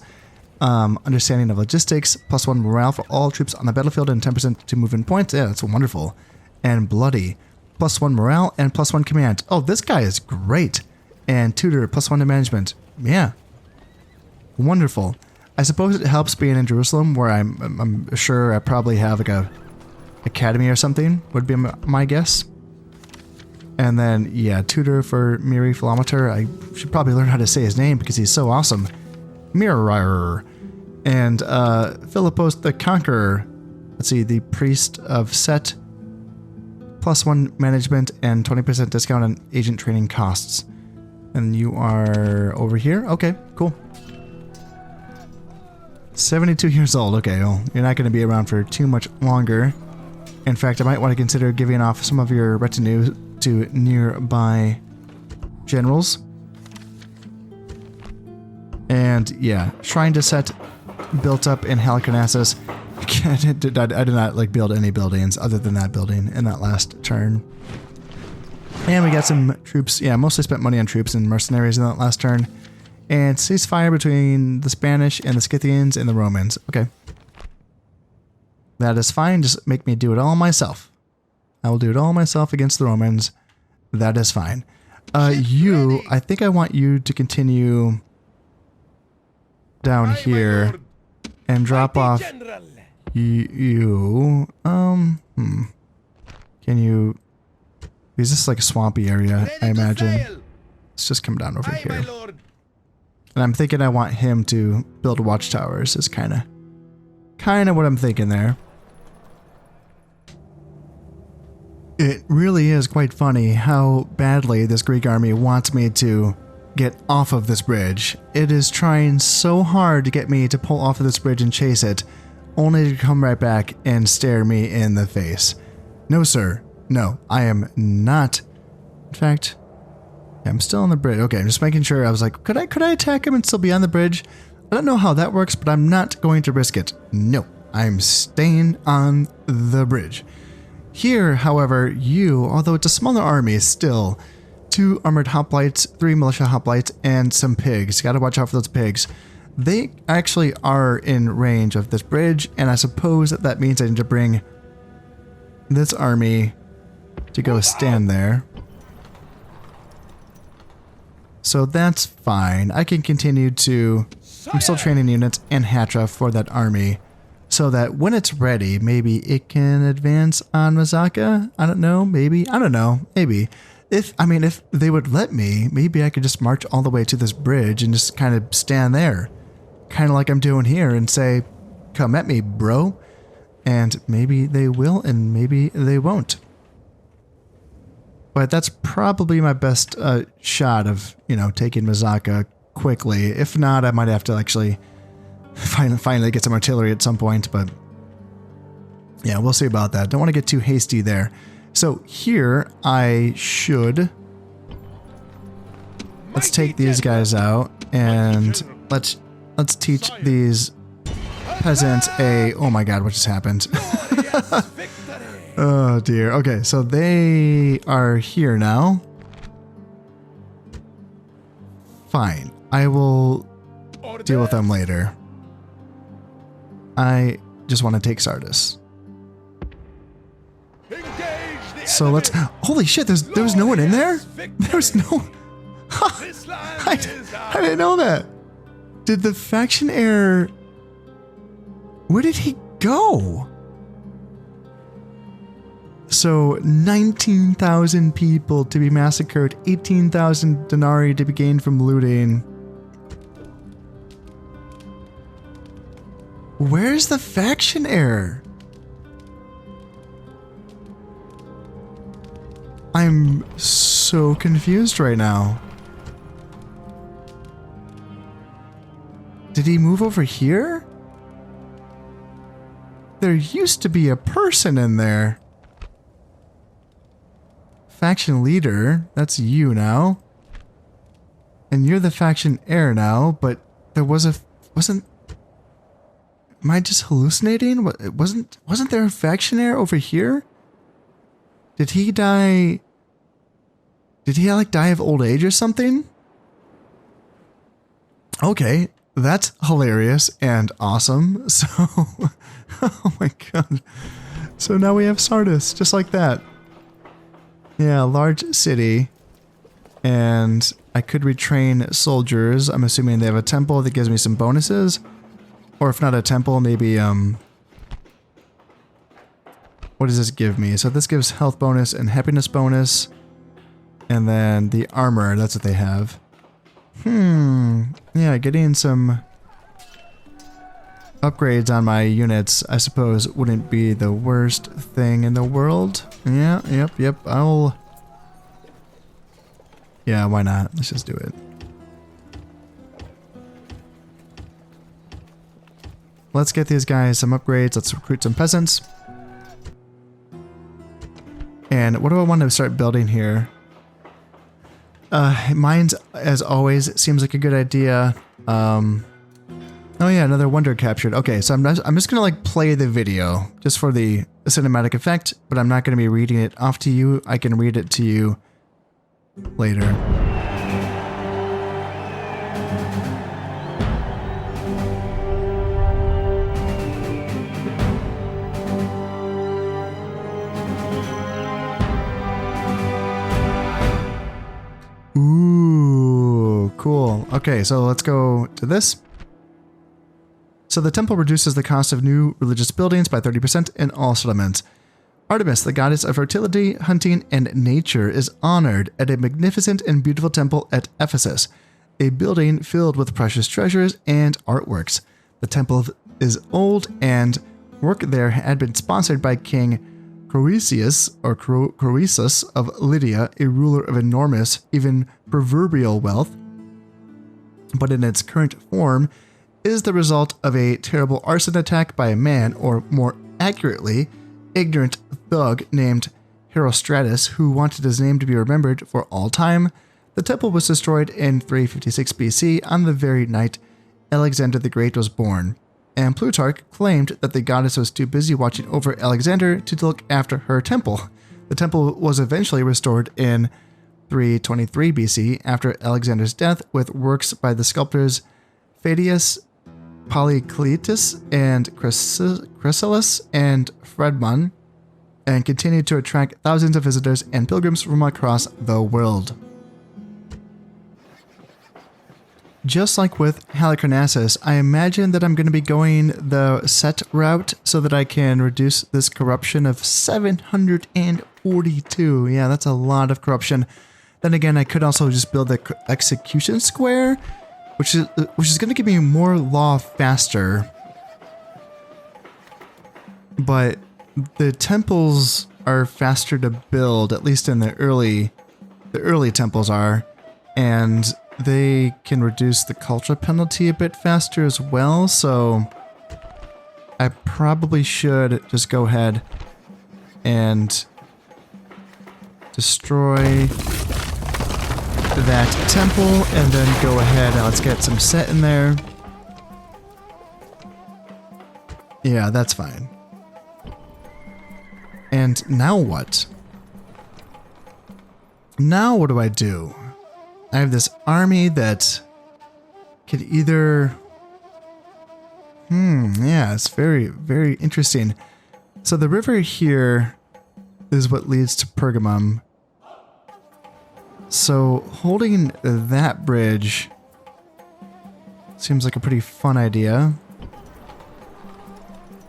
Understanding of logistics, +1 morale for all troops on the battlefield and 10% to movement points. Yeah, that's wonderful. And bloody, +1 morale and +1 command. Oh, this guy is great. And tutor, +1 to management. Yeah, wonderful. I suppose it helps being in Jerusalem, where I'm sure I probably have like a academy or something, would be my guess. And then, yeah, tutor for Miri Philometer. I should probably learn how to say his name because he's so awesome. Mirror. And Philippos the Conqueror. Let's see, the Priest of Set. +1 management and 20% discount on agent training costs. And you are over here? Okay, cool. 72 years old. Okay, well, you're not going to be around for too much longer. In fact, I might want to consider giving off some of your retinue to nearby generals. And yeah, Shrine to Set built up in Halicarnassus. I did not like build any buildings other than that building in that last turn. And we got some troops. Yeah, mostly spent money on troops and mercenaries in that last turn. And ceasefire between the Spanish and the Scythians and the Romans. Okay. That is fine. Just make me do it all myself. I will do it all myself against the Romans. That is fine. I think I want you to continue down here and drop off you, can you, is this like a swampy area, I imagine? Let's just come down over Aye, my here. lord. And I'm thinking I want him to build watchtowers is kind of what I'm thinking there. It really is quite funny how badly this Greek army wants me to get off of this bridge. It is trying so hard to get me to pull off of this bridge and chase it, only to come right back and stare me in the face. No, sir. No, I am not. In fact, I'm still on the bridge. Okay, I'm just making sure. I was like, could I attack him and still be on the bridge? I don't know how that works, but I'm not going to risk it. No, I'm staying on the bridge. Here, however, although it's a smaller army, still 2 armored hoplites, 3 militia hoplites, and some pigs. Gotta watch out for those pigs. They actually are in range of this bridge, and I suppose that means I need to bring this army to go stand there. So that's fine. I can continue to... I'm still training units and Hatra for that army, so that when it's ready, maybe it can advance on Mazaka? I don't know, maybe. I don't know, maybe. If they would let me, maybe I could just march all the way to this bridge and just kind of stand there. Kind of like I'm doing here and say, come at me, bro. And maybe they will and maybe they won't. But that's probably my best shot of, taking Mazaka quickly. If not, I might have to actually finally get some artillery at some point, but yeah, we'll see about that. Don't want to get too hasty there. So here I should... Let's take these guys out and let's teach these peasants a... Oh my god, what just happened? Oh dear. Okay, so they are here now. Fine. I will deal with them later. I just want to take Sardis. So let's... Holy shit, there was no one in there? There was no... I didn't know that. Did the faction heir... Where did he go? So 19,000 people to be massacred, 18,000 denarii to be gained from looting. Where's the faction heir? I'm so confused right now. Did he move over here? There used to be a person in there. Faction leader, that's you now. And you're the faction heir now, but there wasn't... Am I just hallucinating? Wasn't there a faction heir over here? Did he die... Did he like die of old age or something? Okay, that's hilarious and awesome. So, oh my god. So now we have Sardis, just like that. Yeah, large city. And I could retrain soldiers. I'm assuming they have a temple that gives me some bonuses. Or if not a temple, maybe, what does this give me? So this gives health bonus and happiness bonus. And then the armor, that's what they have. Yeah, getting some upgrades on my units, I suppose, wouldn't be the worst thing in the world. Yeah, yep, yeah, why not? Let's just do it. Let's get these guys some upgrades. Let's recruit some peasants. And what do I want to start building here? Mines, as always, seems like a good idea. Oh yeah, another wonder captured. Okay, so I'm just gonna like play the video just for the cinematic effect, but I'm not gonna be reading it off to you. I can read it to you later. Ooh, cool. Okay, so let's go to this. So the temple reduces the cost of new religious buildings by 30% in all settlements. Artemis, the goddess of fertility, hunting, and nature, is honored at a magnificent and beautiful temple at Ephesus, a building filled with precious treasures and artworks. The temple is old, and work there had been sponsored by King Croesus of Lydia, a ruler of enormous, even proverbial wealth, but in its current form is the result of a terrible arson attack by a man, or more accurately, ignorant thug named Herostratus, who wanted his name to be remembered for all time. The temple was destroyed in 356 BC on the very night Alexander the Great was born, and Plutarch claimed that the goddess was too busy watching over Alexander to look after her temple. The temple was eventually restored in 323 BC after Alexander's death, with works by the sculptors Pheidias, Polycletus, and Chrysalis and Fredmon, and continued to attract thousands of visitors and pilgrims from across the world. Just like with Halicarnassus, I imagine that I'm going to be going the set route so that I can reduce this corruption of 742. Yeah, that's a lot of corruption. Then again, I could also just build the execution square, which is going to give me more law faster. But the temples are faster to build, at least in the early temples are, and they can reduce the culture penalty a bit faster as well, so I probably should just go ahead and destroy that temple, and then go ahead and let's get some set in there. Yeah, that's fine. And now what? Now what do I do? I have this army that could either... yeah, it's very, very interesting. So the river here is what leads to Pergamum. So holding that bridge seems like a pretty fun idea.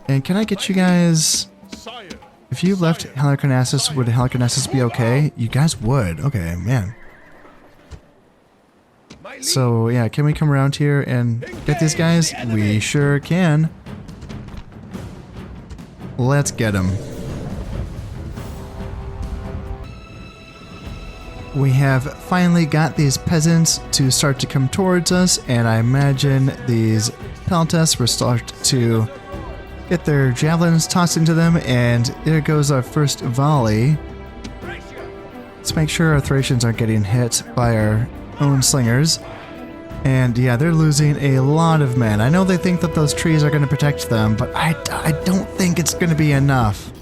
And can I get you guys... If you left Halicarnassus, would Halicarnassus be okay? You guys would. Okay, man. So yeah, can we come around here and get these guys? We sure can. Let's get them. We have finally got these peasants to start to come towards us, and I imagine these peltasts will start to get their javelins tossed into them, and there goes our first volley. Let's make sure our Thracians aren't getting hit by our own slingers. And yeah, they're losing a lot of men. I know they think that those trees are going to protect them, but I don't think it's going to be enough.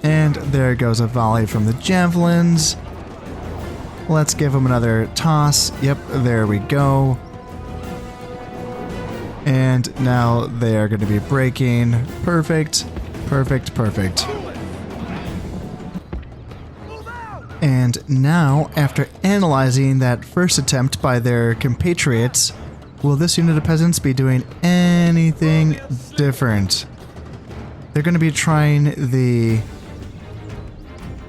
And there goes a volley from the javelins. Let's give them another toss. Yep, there we go. And now they are going to be breaking. Perfect, perfect, perfect. And now, after analyzing that first attempt by their compatriots, will this unit of peasants be doing anything different? They're going to be trying the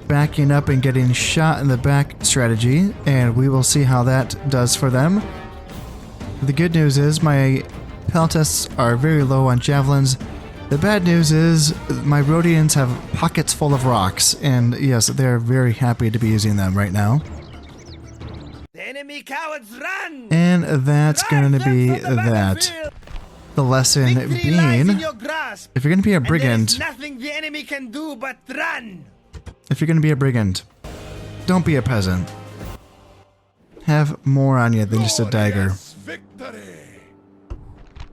backing up and getting shot in the back strategy, and we will see how that does for them. The good news is my peltasts are very low on javelins. The bad news is my Rhodians have pockets full of rocks, and yes, they're very happy to be using them right now. The enemy cowards run! And that's going to be that. The lesson being, if you're going to be a brigand, nothing the enemy can do but run. If you're going to be a brigand, don't be a peasant. Have more on you than just a dagger.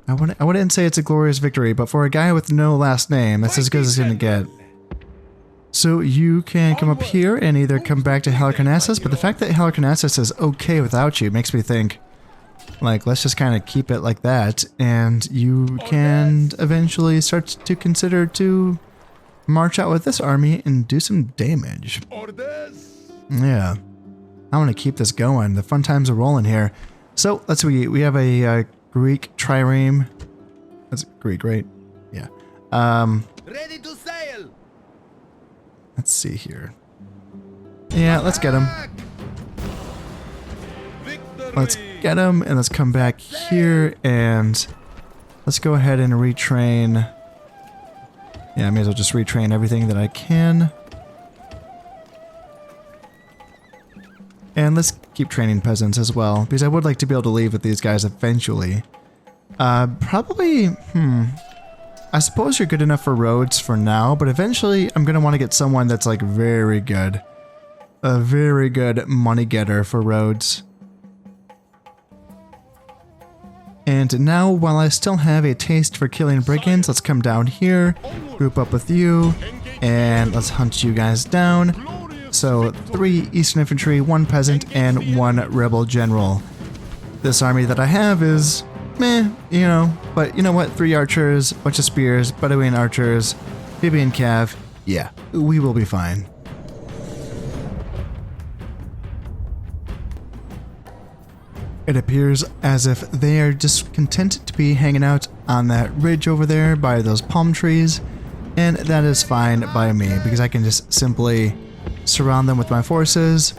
I wouldn't say it's a glorious victory, but for a guy with no last name, that's as good as it's going to get. So you can come up here and either come back to Halicarnassus, but the fact that Halicarnassus is okay without you makes me think, like, let's just kind of keep it like that, and you can eventually start to consider to march out with this army and do some damage. Yeah. I want to keep this going. The fun times are rolling here. So, let's see. We have a Greek trireme That's Greek, right? Yeah. Ready to sail. Let's see here. Yeah, let's get him. Let's get him, and let's come back here, and let's go ahead and retrain. Yeah, I may as well just retrain everything that I can. And let's keep training peasants as well, because I would like to be able to leave with these guys eventually. Probably, I suppose you're good enough for roads for now, but eventually I'm going to want to get someone that's like very good. A very good money getter for roads. And now, while I still have a taste for killing brigands, let's come down here, group up with you, and let's hunt you guys down. So, 3 Eastern Infantry, 1 Peasant, and 1 Rebel General. This army that I have is meh, you know, but you know what? 3 archers, bunch of spears, Bedouin archers, Libyan cav. Yeah, we will be fine. It appears as if they are just content to be hanging out on that ridge over there by those palm trees, and that is fine by me because I can just simply surround them with my forces.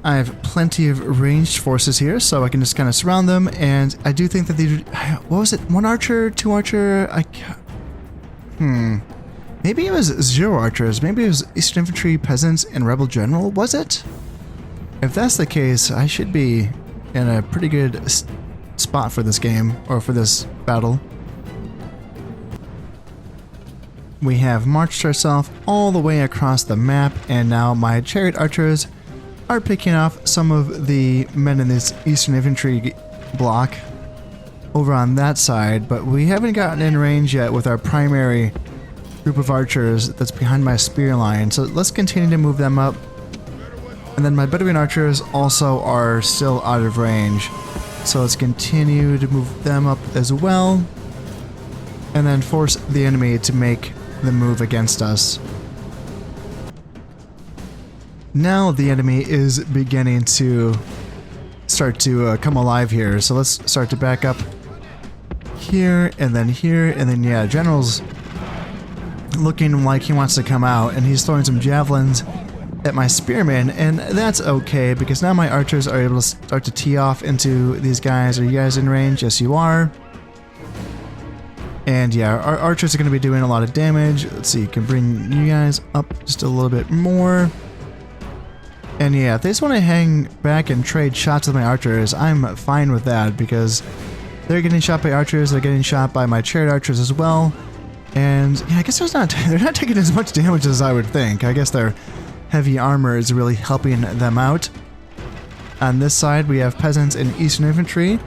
I have plenty of ranged forces here, so I can just kind of surround them, and I do think that they... What was it? 1 archer? 2 archer? Maybe it was 0 archers. Maybe it was Eastern Infantry, Peasants, and Rebel General, was it? If that's the case, I should be in a pretty good spot for this game, or for this battle. We have marched ourselves all the way across the map, and now my chariot archers are picking off some of the men in this Eastern Infantry block over on that side, but we haven't gotten in range yet with our primary group of archers that's behind my spear line, so let's continue to move them up. And then my Bedouin archers also are still out of range, so let's continue to move them up as well, and then force the enemy to make the move against us. Now the enemy is beginning to start to come alive here, so let's start to back up here, and then yeah, General's looking like he wants to come out, and he's throwing some javelins at my spearmen, and that's okay because now my archers are able to start to tee off into these guys. Are you guys in range? Yes, you are. And yeah, our archers are going to be doing a lot of damage. Let's see, you can bring you guys up just a little bit more. And yeah, if they just want to hang back and trade shots with my archers, I'm fine with that because they're getting shot by archers, they're getting shot by my chariot archers as well. And yeah, I guess they're not taking as much damage as I would think. I guess their heavy armor is really helping them out. On this side, we have peasants and Eastern Infantry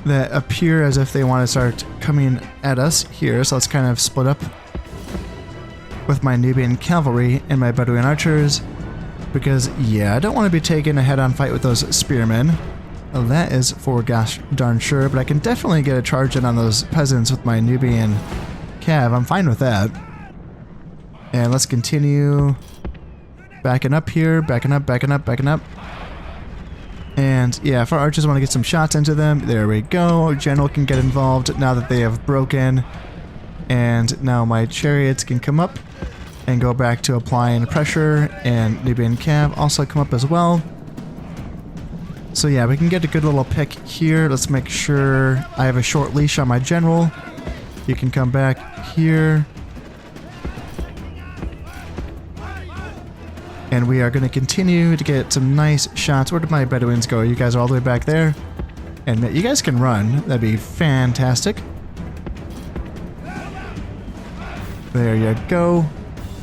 that appear as if they want to start coming at us here. So let's kind of split up with my Nubian cavalry and my Bedouin archers. Because, yeah, I don't want to be taking a head-on fight with those spearmen. Well, that is for gosh darn sure, but I can definitely get a charge in on those peasants with my Nubian cav. I'm fine with that. And let's continue backing up here, backing up. And yeah, if our archers want to get some shots into them, there we go. General can get involved now that they have broken. And now my chariots can come up and go back to applying pressure, and Nubian cav also come up as well. So yeah, we can get a good little pick here. Let's make sure I have a short leash on my general. You can come back here. And we are going to continue to get some nice shots. Where did my Bedouins go? You guys are all the way back there. And you guys can run. That'd be fantastic. There you go.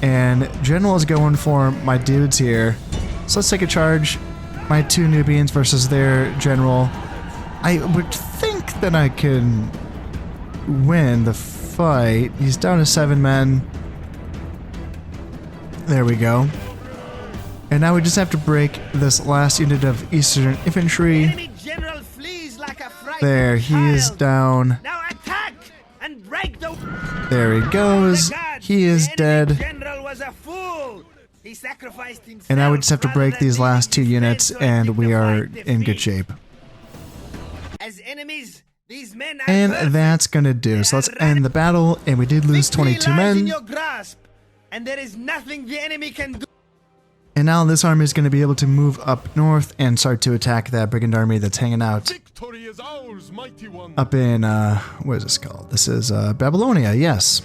And General is going for my dudes here. So let's take a charge. My 2 Nubians versus their General. I would think that I can win the fight. He's down to 7 men. There we go. And now we just have to break this last unit of Eastern Infantry. Enemy general flees like a frightened There, he is child. down. Now attack and break the... There he goes. He is The dead. general was a fool. He sacrificed himself. And now we just have to rather break than these last 2 leaving his units, men to a and we are dignified in good defeat. shape. As enemies, These men are And perfect. that's gonna do. So let's end the battle, and we did lose Victory 22 lies in men. your grasp, and there is nothing the enemy can do. And now this army is going to be able to move up north and start to attack that brigand army that's hanging out Victory is ours, mighty one. up in, what is this called? This is Babylonia, yes.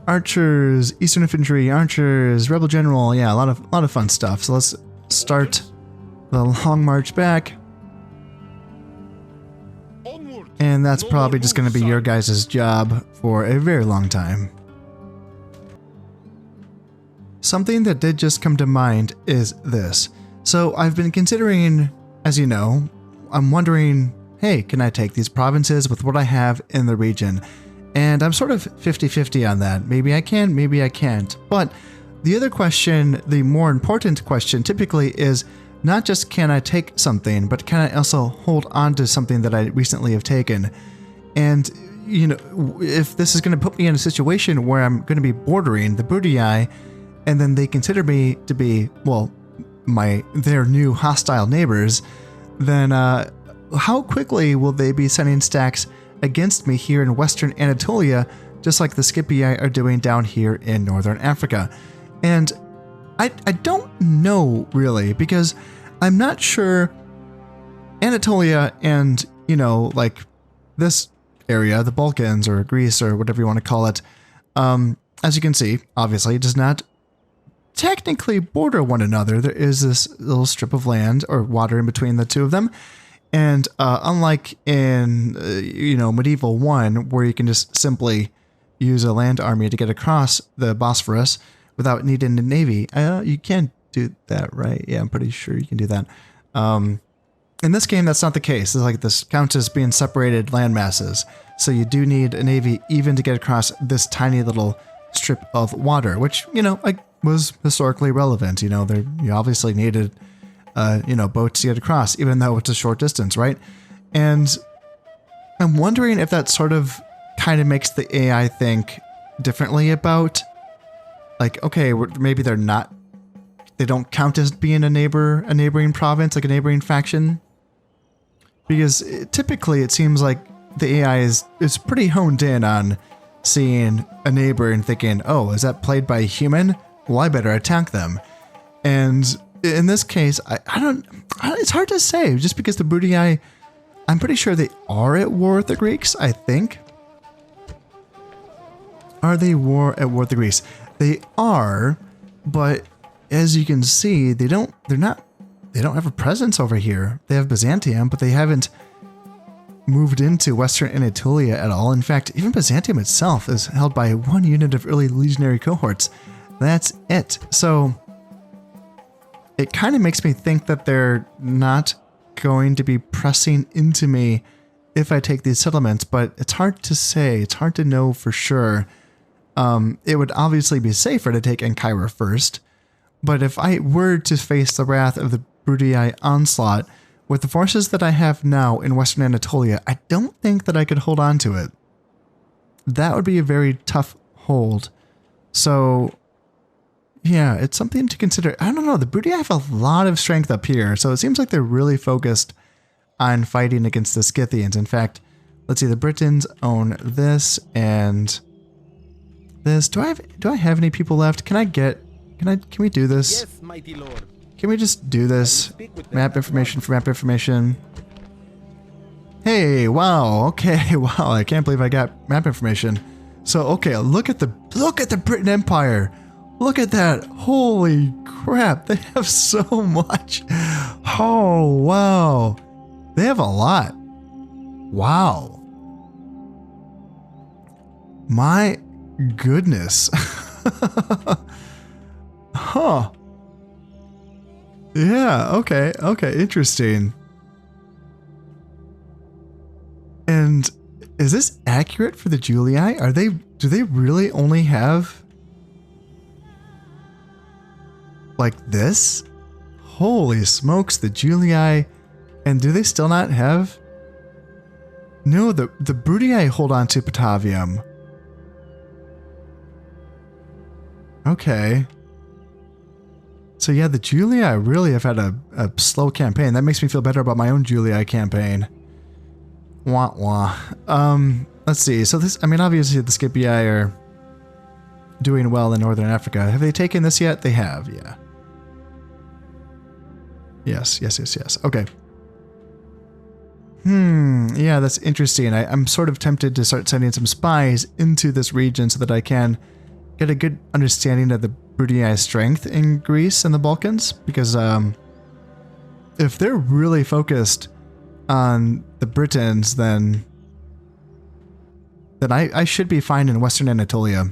Archers, Eastern Infantry, Archers, Rebel General, yeah, a lot of fun stuff. So let's start the long march back. Onward. And that's No probably more just going to be your side. guys' job for a very long time. Something that did just come to mind is this. So I've been considering, as you know, I'm wondering, hey, can I take these provinces with what I have in the region? And I'm sort of 50-50 on that. Maybe I can, maybe I can't. But the other question, the more important question typically is not just can I take something, but can I also hold on to something that I recently have taken? And, you know, if this is going to put me in a situation where I'm going to be bordering the Brutii, and then they consider me to be, well, their new hostile neighbors, then how quickly will they be sending stacks against me here in Western Anatolia, just like the Scipii are doing down here in Northern Africa? And I don't know really, because I'm not sure Anatolia and, you know, like this area, the Balkans or Greece or whatever you want to call it, as you can see, obviously it does not technically border one another. There is this little strip of land or water in between the two of them. And unlike in, you know, Medieval 1, where you can just simply use a land army to get across the Bosphorus without needing a navy, you can do that, right? Yeah, I'm pretty sure you can do that. In this game, that's not the case. It's like this counts as being separated land masses. So you do need a navy even to get across this tiny little strip of water, which, you know, like was historically relevant. You know, you obviously needed, you know, boats to get across, even though it's a short distance, right? And I'm wondering if that sort of kind of makes the AI think differently about, like, okay, maybe they don't count as being a neighboring province, like a neighboring faction. Because typically it seems like the AI is pretty honed in on seeing a neighbor and thinking, oh, is that played by a human? Well, I better attack them. And in this case, it's hard to say, just because the Brutii, I'm pretty sure they are at war with the Greeks, I think. Are they at war with the Greeks? They are, but as you can see, they don't have a presence over here. They have Byzantium, but they haven't moved into Western Anatolia at all. In fact, even Byzantium itself is held by one unit of early legionary cohorts. That's it. So it kind of makes me think that they're not going to be pressing into me if I take these settlements, but it's hard to say. It's hard to know for sure. It would obviously be safer to take Ankara first, but if I were to face the wrath of the Brutii onslaught with the forces that I have now in Western Anatolia, I don't think that I could hold on to it. That would be a very tough hold. So yeah, it's something to consider. I don't know. The Brutii have a lot of strength up here, so it seems like they're really focused on fighting against the Scythians. In fact, let's see. The Britons own this and this. Do I have any people left? Can we do this? Yes, mighty lord. Can we just do this? Map information for map information. Hey, wow. Okay, wow. I can't believe I got map information. So, okay, look at the Britain Empire. Look at that. Holy crap. They have so much. Oh, wow. They have a lot. Wow. My goodness. Huh. Yeah, okay, interesting. And is this accurate for the Julii? Do they really only have like this? Holy smokes, the Julii. And do they still not have? No, the Brutii hold on to Patavium. Okay. So yeah, the Julii really have had a slow campaign. That makes me feel better about my own Julii campaign. Wah wah. Let's see. So this, I mean, obviously the Scipii are doing well in Northern Africa. Have they taken this yet? They have, yeah. Yes. Okay. Yeah, that's interesting. I'm sort of tempted to start sending some spies into this region so that I can get a good understanding of the Bruttii strength in Greece and the Balkans, because if they're really focused on the Britons, then I should be fine in Western Anatolia.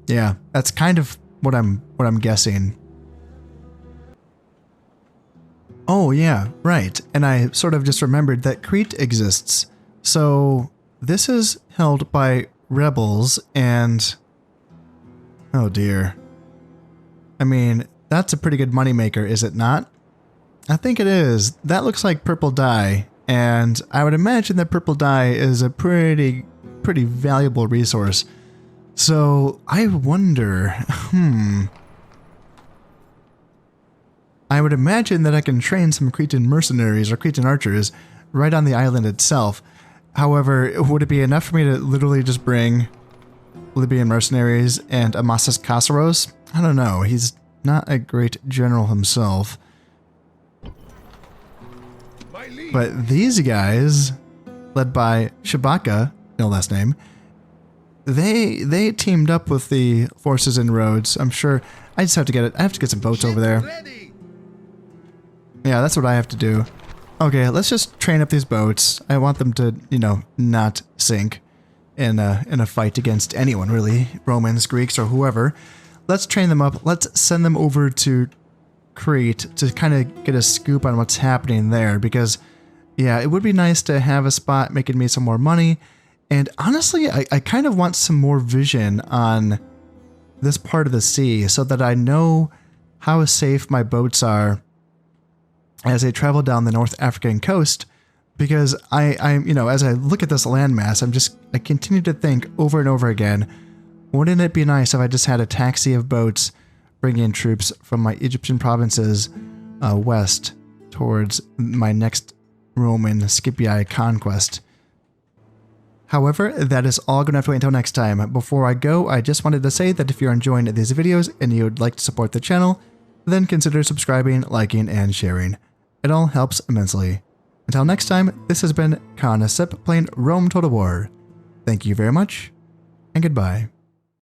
Yeah, that's kind of what I'm guessing. Oh yeah, right. And I sort of just remembered that Crete exists. So this is held by rebels and oh dear. I mean, that's a pretty good moneymaker, is it not? I think it is. That looks like purple dye, and I would imagine that purple dye is a pretty valuable resource. So I wonder, I would imagine that I can train some Cretan mercenaries or Cretan archers right on the island itself. However, would it be enough for me to literally just bring Libyan mercenaries and Amasis Kassaros? I don't know. He's not a great general himself. But these guys, led by Shabaka, no last name, they teamed up with the forces in Rhodes. I'm sure I just have to get it. I have to get some boats over there. Yeah, that's what I have to do. Okay, let's just train up these boats. I want them to, you know, not sink in a fight against anyone, really. Romans, Greeks, or whoever. Let's train them up. Let's send them over to Crete to kind of get a scoop on what's happening there, because, yeah, it would be nice to have a spot making me some more money. And honestly, I kind of want some more vision on this part of the sea so that I know how safe my boats are as they travel down the North African coast, because I'm you know, as I look at this landmass, I continue to think over and over again, wouldn't it be nice if I just had a taxi of boats bringing in troops from my Egyptian provinces west towards my next Roman Scipii conquest. However, that is all going to have to wait until next time. Before I go, I just wanted to say that if you're enjoying these videos and you would like to support the channel, then consider subscribing, liking, and sharing. It all helps immensely. Until next time, this has been Kana Sip playing Rome Total War. Thank you very much, and goodbye.